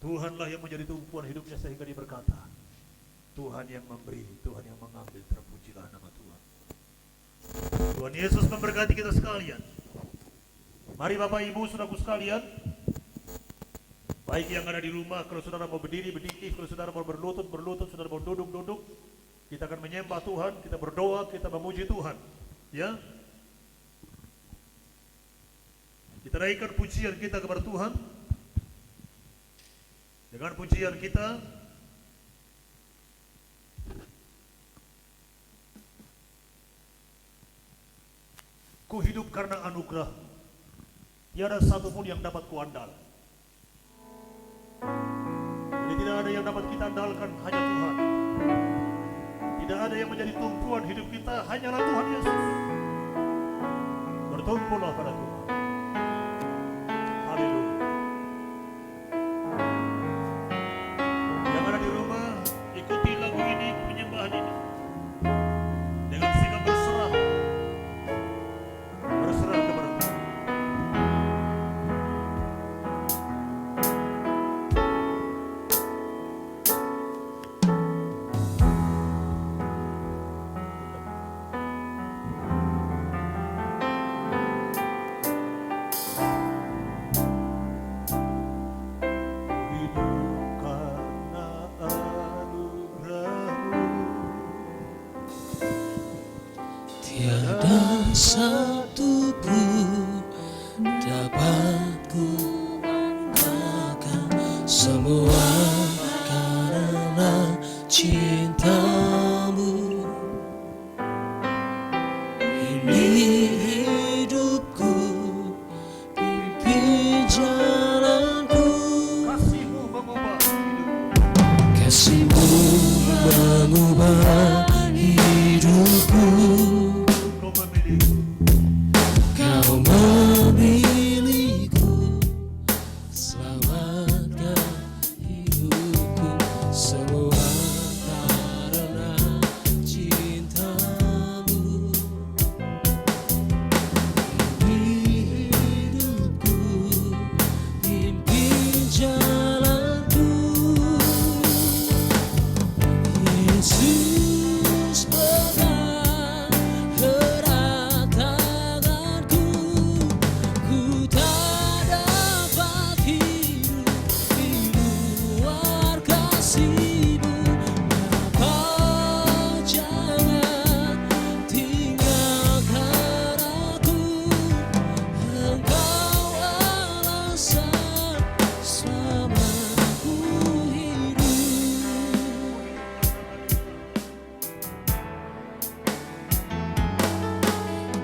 Tuhanlah yang menjadi tumpuan hidupnya, sehingga dia berkata, Tuhan yang memberi, Tuhan yang mengambil, terpujilah nama Tuhan. Tuhan Yesus memberkati kita sekalian. Mari Bapak Ibu, saudaraku sekalian, baik yang ada di rumah, kalau saudara mau berdiri, berdiri, kalau saudara mau berlutut, saudara mau duduk. Kita akan menyembah Tuhan, kita berdoa, kita memuji Tuhan. Ya, kita naikkan pujian kita kepada Tuhan. Dengan pujian kita, ku hidup karena anugerah, tiada satu pun yang dapat kuandal. Jadi tidak ada yang dapat kita andalkan, hanya Tuhan. Tidak ada yang menjadi tumpuan hidup kita, hanyalah Tuhan Yesus. Bertumpulah pada Tuhan. Haleluya. Yang ada di rumah, ikuti lagu ini, penyembahan ini, dengan sikap berserah kepada Tuhan. Tiada satu pun dapat ku banggakan, semua karena cintamu. Ini hidupku, pimpin jalanku, Kasih-Mu mengubah hidupku. kasih-Mu mengubah hidupku. Kau memilih Kau memilihku, selamatkan hidupku, semua karena cintamu. Hidupku, pimpin jalanku, Yesus pegang erat tanganku, ku tak dapat hidup di luar kasih-Mu. Bapa, jangan tinggalkan aku, Engkau alasan selama ku hidup.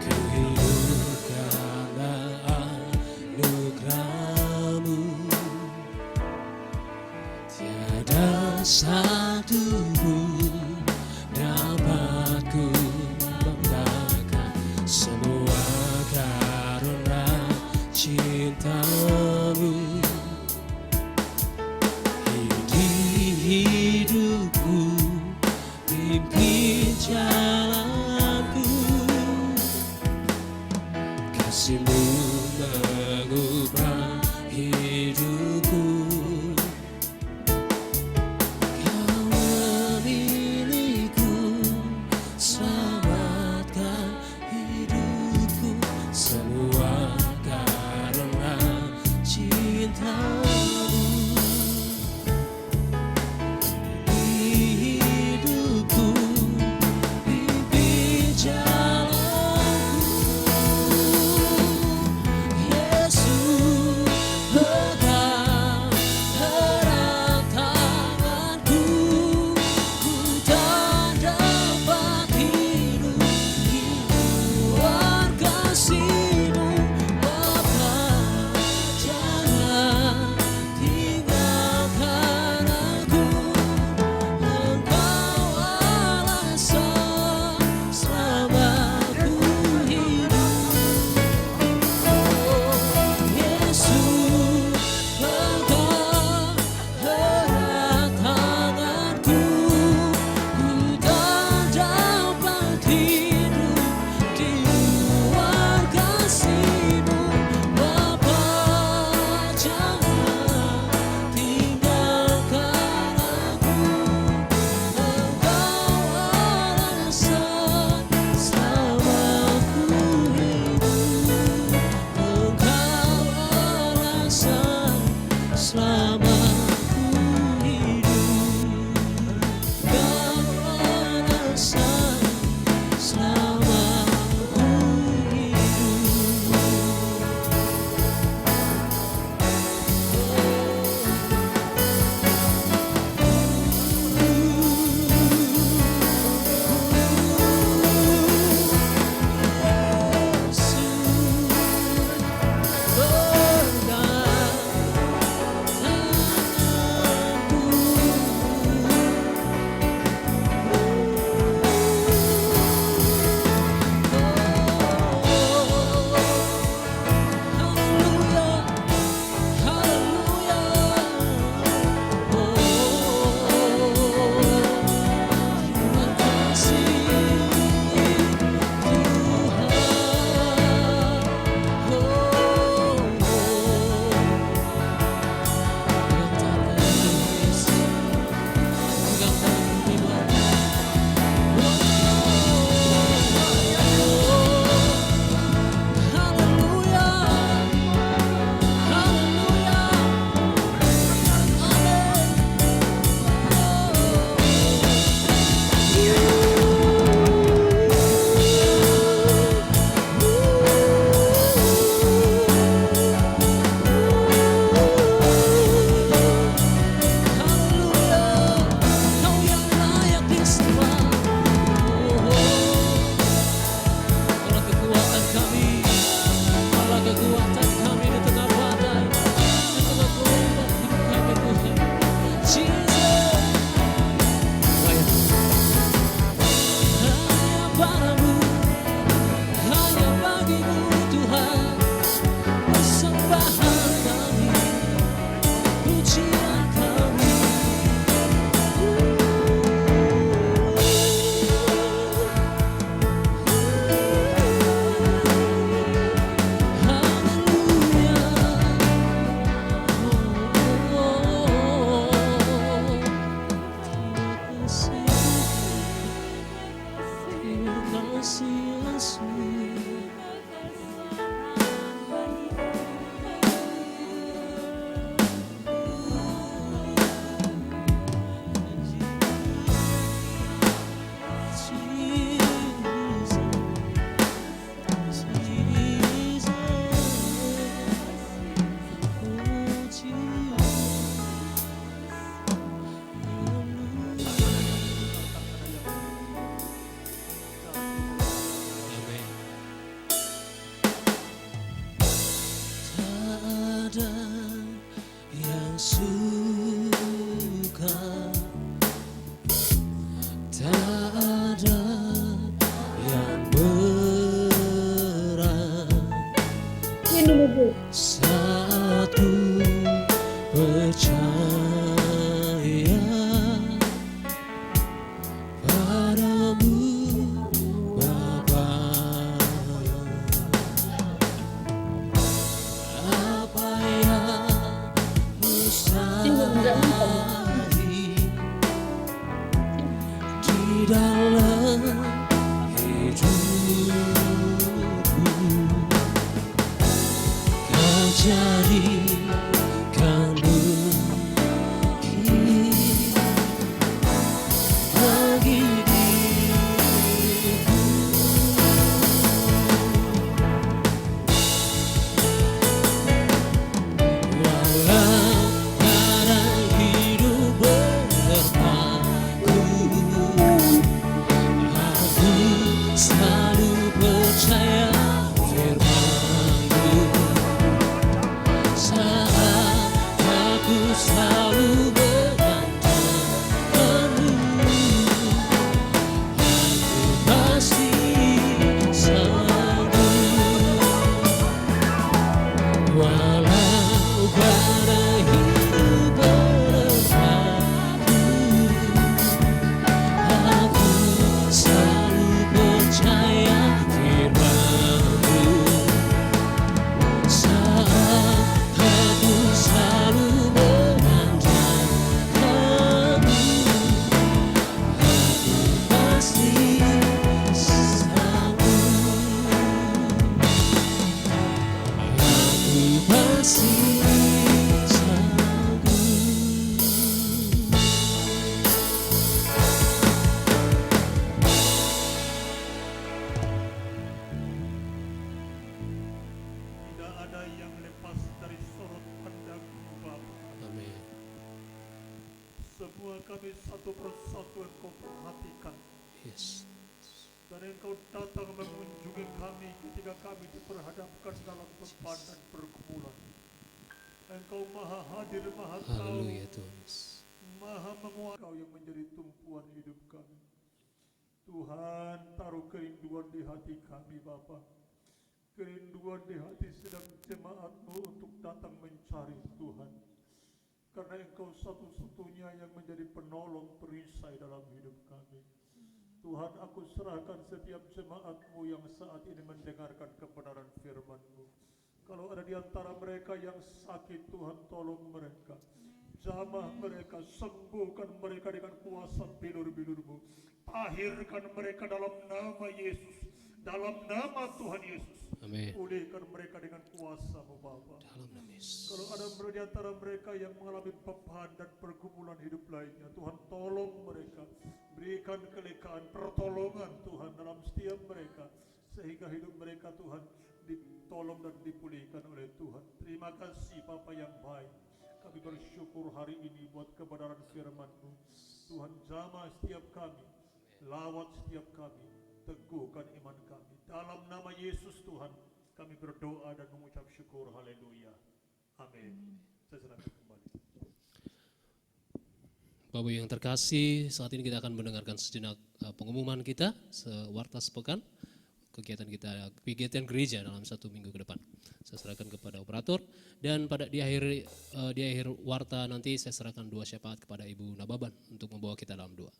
Ku hidup karena anugerah-Mu, tiada satu pun dapat ku banggakan, semua karena cinta-Mu. Di hidupku, pimpin jalanku, kasih-Mu mengubah hidupku. Kau memilihku, selamatkan hidupku, semua karena cinta-Mu. Semua kami satu persatu Engkau perhatikan. Yes. Dan Engkau datang mengunjungi kami ketika kami diperhadapkan dalam beban dan pergumulan. Engkau maha hadir, maha tahu, Haleluya Tuhan. maha menguat. Engkau yang menjadi tumpuan hidup kami. Tuhan, taruh kerinduan di hati kami Bapa. Kerinduan di hati sedang jemaat-Mu untuk datang mencari Tuhan. Karena Engkau satu-satunya yang menjadi penolong perisai dalam hidup kami. Tuhan, aku serahkan setiap jemaat-Mu yang saat ini mendengarkan kebenaran firman-Mu. Kalau ada di antara mereka yang sakit, Tuhan tolong mereka. Jamah mereka, sembuhkan mereka dengan kuasa bilur-bilur-Mu. Tahirkan mereka dalam nama Yesus. Dalam nama Tuhan Yesus. Amin. Pulihkan mereka dengan kuasa-Mu Bapa. Dalam nama Yesus. Kalau ada di antara mereka yang mengalami beban dan pergumulan hidup lainnya, Tuhan tolong mereka. Berikan kelekaan, pertolongan Tuhan dalam setiap mereka. Sehingga hidup mereka Tuhan ditolong dan dipulihkan oleh Tuhan. Terima kasih Bapa yang baik. Kami bersyukur hari ini buat kebenaran firman-Mu. Tuhan, jamah setiap kami, lawat setiap kami, teguhkan iman kami. Dalam nama Yesus Tuhan, kami berdoa dan mengucap syukur. Haleluya. Amin. Saya serahkan kembali. Bapak yang terkasih, saat ini kita akan mendengarkan sejenak pengumuman kita, sewarta sepekan, kegiatan gereja dalam 1 minggu ke depan. Saya serahkan kepada operator, dan di akhir warta nanti saya serahkan 2 syafaat kepada Ibu Nababan untuk membawa kita dalam doa.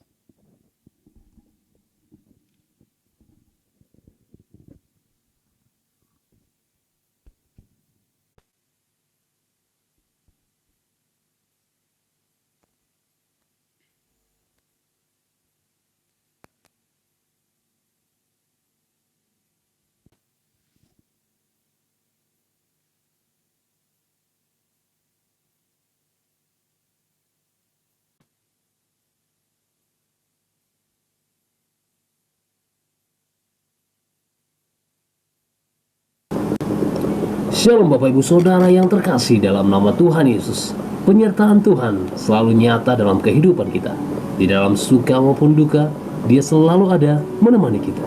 Shalom Bapak Ibu Saudara yang terkasih dalam nama Tuhan Yesus. Penyertaan Tuhan selalu nyata dalam kehidupan kita. Di dalam suka maupun duka, Dia selalu ada menemani kita.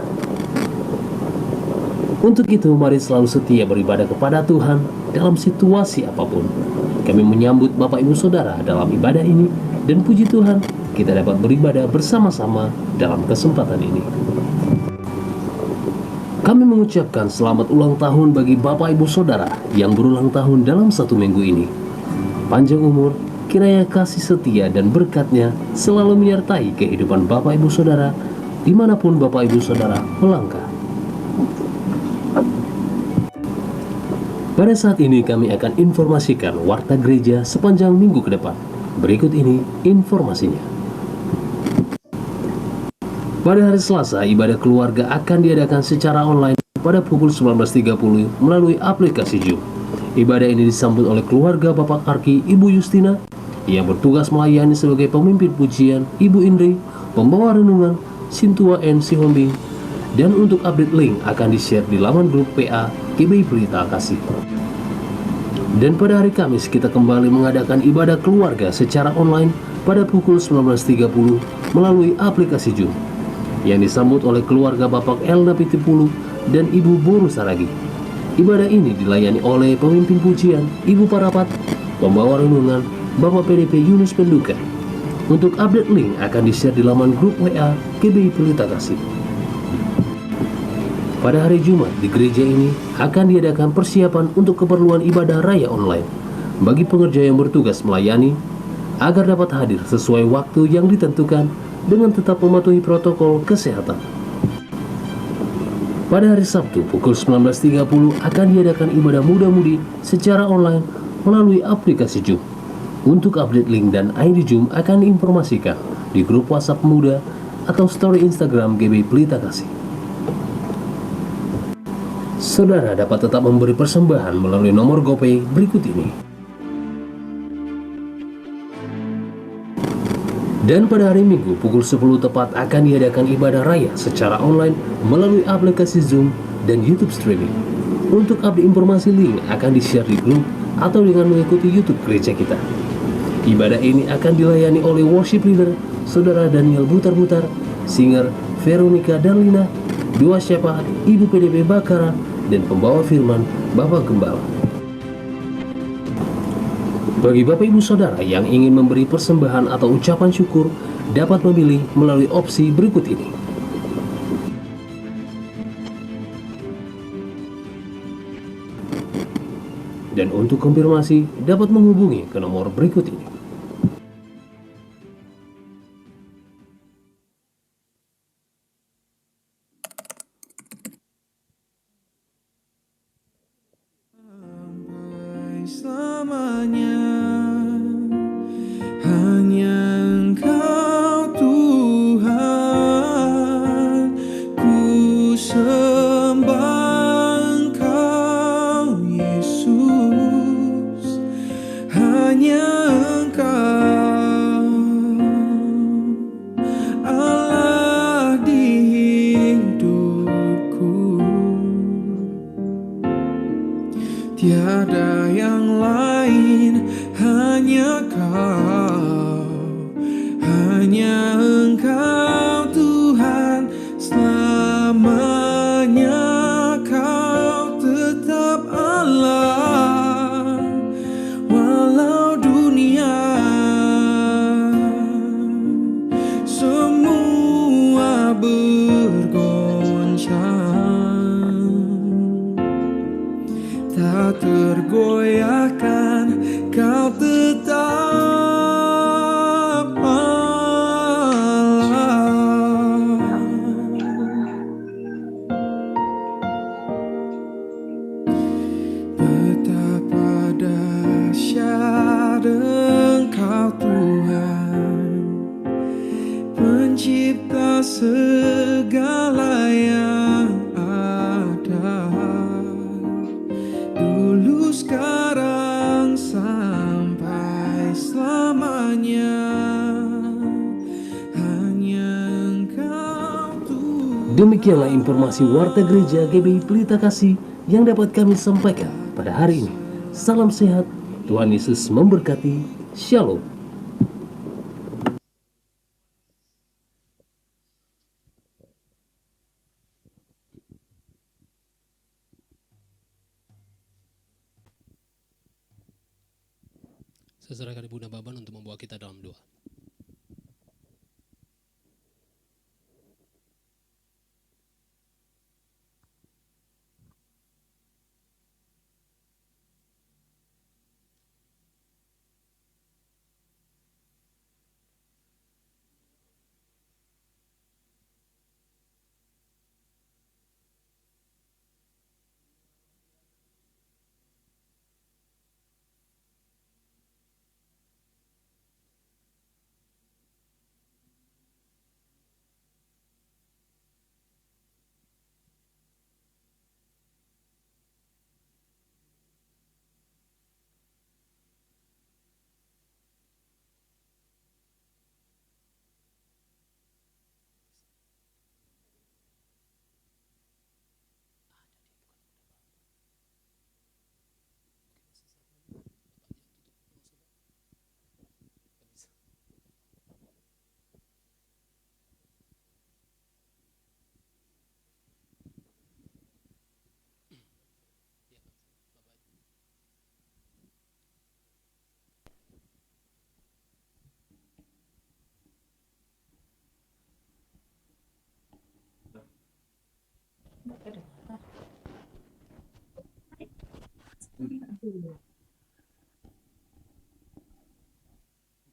Untuk itu mari selalu setia beribadah kepada Tuhan dalam situasi apapun. Kami menyambut Bapak Ibu Saudara dalam ibadah ini, dan puji Tuhan kita dapat beribadah bersama-sama dalam kesempatan ini. Kami mengucapkan selamat ulang tahun bagi Bapak Ibu Saudara yang berulang tahun dalam 1 minggu ini. Panjang umur, kiranya kasih setia dan berkat-Nya selalu menyertai kehidupan Bapak Ibu Saudara dimanapun Bapak Ibu Saudara melangkah. Pada saat ini kami akan informasikan warta gereja sepanjang minggu ke depan. Berikut ini informasinya. Pada hari Selasa, ibadah keluarga akan diadakan secara online pada pukul 19.30 melalui aplikasi Zoom. Ibadah ini disambut oleh keluarga Bapak Arki, Ibu Justina, yang bertugas melayani sebagai pemimpin pujian, Ibu Indri, pembawa renungan, Sintua N. Sihombing, dan untuk update link akan di-share di laman grup PA GBI Pelita Kasih. Dan pada hari Kamis kita kembali mengadakan ibadah keluarga secara online pada pukul 19.30 melalui aplikasi Zoom, yang disambut oleh keluarga Bapak Elna Pitipulu dan Ibu Boru Saragi. Ibadah ini dilayani oleh pemimpin pujian, Ibu Parapat, pembawa renungan, Bapak PDP Yunus Penduka. Untuk update link akan di-share di laman grup WA GBI Pelita Kasih. Pada hari Jumat di gereja ini akan diadakan persiapan untuk keperluan ibadah raya online bagi pengerja yang bertugas melayani, agar dapat hadir sesuai waktu yang ditentukan dengan tetap mematuhi protokol kesehatan. Pada hari Sabtu pukul 19.30 akan diadakan ibadah muda-mudi secara online melalui aplikasi Zoom. Untuk update link dan ID Zoom akan diinformasikan di grup WhatsApp muda atau story Instagram GBI Pelita Kasih. Saudara dapat tetap memberi persembahan melalui nomor GoPay berikut ini. Dan pada hari Minggu pukul 10 tepat akan diadakan ibadah raya secara online melalui aplikasi Zoom dan YouTube streaming. Untuk update informasi link akan di-share di grup atau dengan mengikuti YouTube gereja kita. Ibadah ini akan dilayani oleh worship leader, Saudara Daniel Butar-Butar, singer Veronica dan Lina, dua syafaat Ibu PDP Bakara, dan pembawa firman Bapak Gembala. Bagi Bapak Ibu Saudara yang ingin memberi persembahan atau ucapan syukur, dapat memilih melalui opsi berikut ini. Dan untuk konfirmasi, dapat menghubungi ke nomor berikut ini. Selamanya hanya Engkau Tuhan, ku sembah Engkau Yesus, hanya Engkau Allah di hidupku. Tiada yang lain, hanya Kau, hanya Engkau Tuhan, selamanya Kau tetap Allah, walau dunia semua bergoncang, tak tergoyahkan, Kau tetap Allah. Betapa dahsyat Engkau Tuhan, pencipta segala yang ada, dulu, sekarang, sampai selamanya, hanya Engkau Tuhan. Demikianlah informasi Warta Gereja GBI Pelita Kasih yang dapat kami sampaikan pada hari ini. Salam sehat, Tuhan Yesus memberkati. Shalom. Saya serahkan Ibu Nababan untuk membawa kita dalam doa.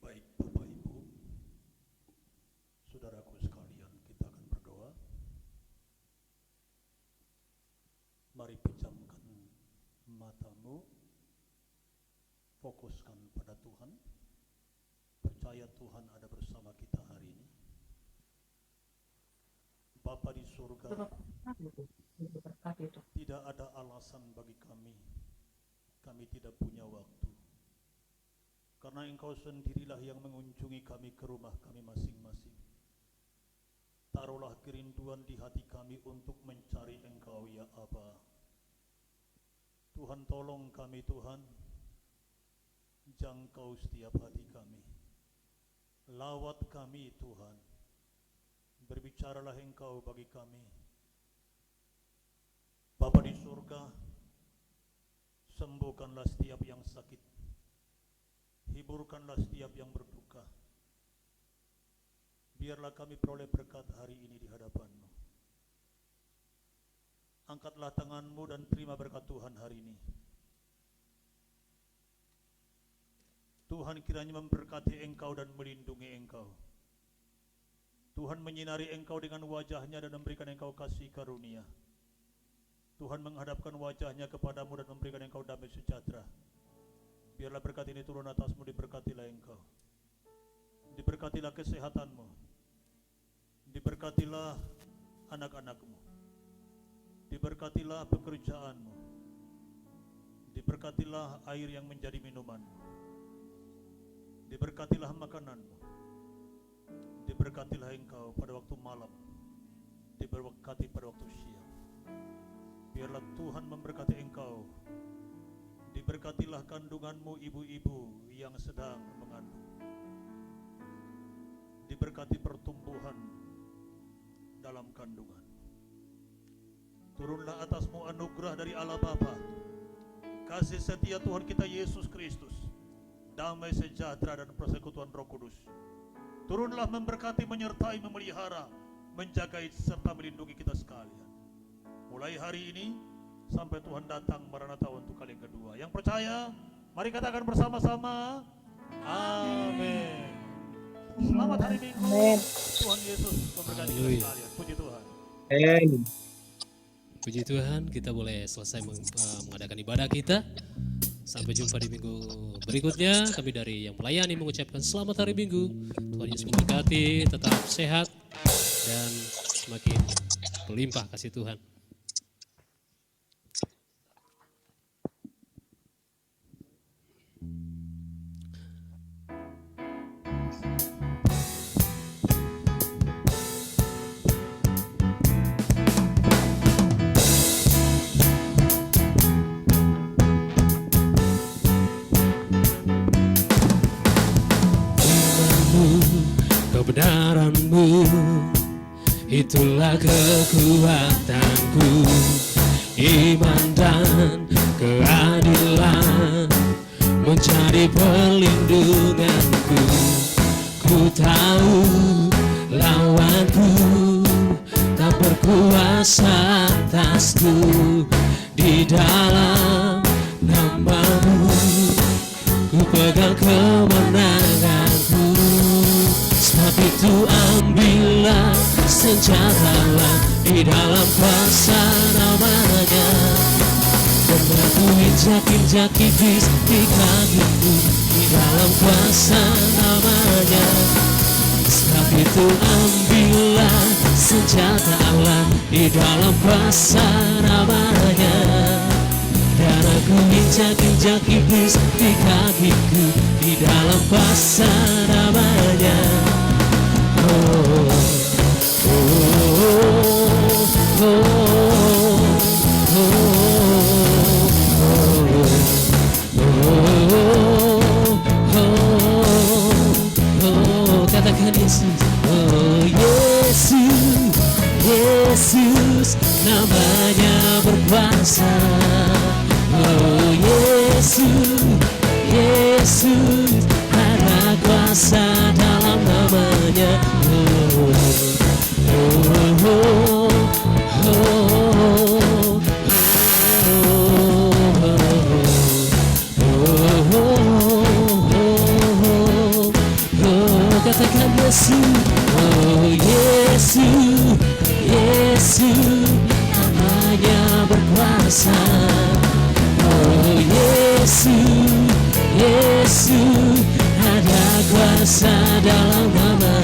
Baik Bapak Ibu, saudaraku sekalian, kita akan berdoa. Mari pejamkan matamu, fokuskan pada Tuhan. Percaya Tuhan ada bersama kita hari ini. Bapa di surga, tidak ada alasan bagi kami tidak punya waktu. Karena Engkau sendirilah yang mengunjungi kami ke rumah kami masing-masing. Taruhlah kerinduan di hati kami untuk mencari Engkau ya Aba. Tuhan, tolong kami Tuhan, jangkau setiap hati kami. Lawat kami Tuhan, berbicaralah Engkau bagi kami. Bapa di surga, sembuhkanlah setiap yang sakit, hiburkanlah setiap yang berduka. Biarlah kami peroleh berkat hari ini di hadapan-Mu. Angkatlah tangan-Mu dan terima berkat Tuhan hari ini. Tuhan kiranya memberkati Engkau dan melindungi Engkau. Tuhan menyinari Engkau dengan wajah-Nya dan memberikan Engkau kasih karunia. Tuhan menghadapkan wajah-Nya kepadamu dan memberikan Engkau damai sejahtera. Biarlah berkat ini turun atasmu, diberkatilah Engkau. Diberkatilah kesehatanmu. Diberkatilah anak-anakmu. Diberkatilah pekerjaanmu. Diberkatilah air yang menjadi minumanmu. Diberkatilah makananmu. Diberkatilah Engkau pada waktu malam. Diberkati pada waktu siang. Biarlah Tuhan memberkati Engkau. Diberkatilah kandunganmu, ibu-ibu yang sedang mengandung. Diberkati pertumbuhan dalam kandungan. Turunlah atasmu anugerah dari Allah Bapa, kasih setia Tuhan kita Yesus Kristus, damai sejahtera dan persekutuan Roh Kudus. Turunlah memberkati, menyertai, memelihara, menjagai serta melindungi kita sekalian. Mulai hari ini sampai Tuhan datang Maranatha untuk kali yang kedua. Yang percaya, mari katakan bersama-sama, amin. Selamat hari Minggu. Amin. Tuhan Yesus memberkati kita Haleluya. sekalian. Puji Tuhan. Puji Tuhan, kita boleh selesai mengadakan ibadah kita. Sampai jumpa di minggu berikutnya. Kami dari yang melayani mengucapkan selamat hari Minggu. Tuhan Yesus memberkati, tetap sehat dan semakin berlimpah kasih Tuhan. Kebenaran-Mu, itulah kekuatanku. Iman dan keadilan menjadi perlindunganku. Ku tahu lawanku tak berkuasa atasku. Di dalam nama-Mu ku pegang kemenanganku. Sebab itu ambillah senjatalah di dalam kuasa nama-Nya. Dan aku injak-injak iblis di kakiku di dalam kuasa nama-Nya. Sebab itu ambillah senjata Allah di dalam kuasa nama-Nya. Dan aku injak-injak iblis di kakiku di dalam kuasa nama-Nya. Oh, oh, oh, oh, katakan Yesus. Oh Yesus, Yesus, namanya berkuasa. Oh Yesus, Yesus, ada kuasa dalam namanya. Oh, oh, oh, oh, oh, katakan Yesus. Oh Yesus, Yesus, namanya berkuasa. Oh Yesus, Yesus, ada kuasa dalam nama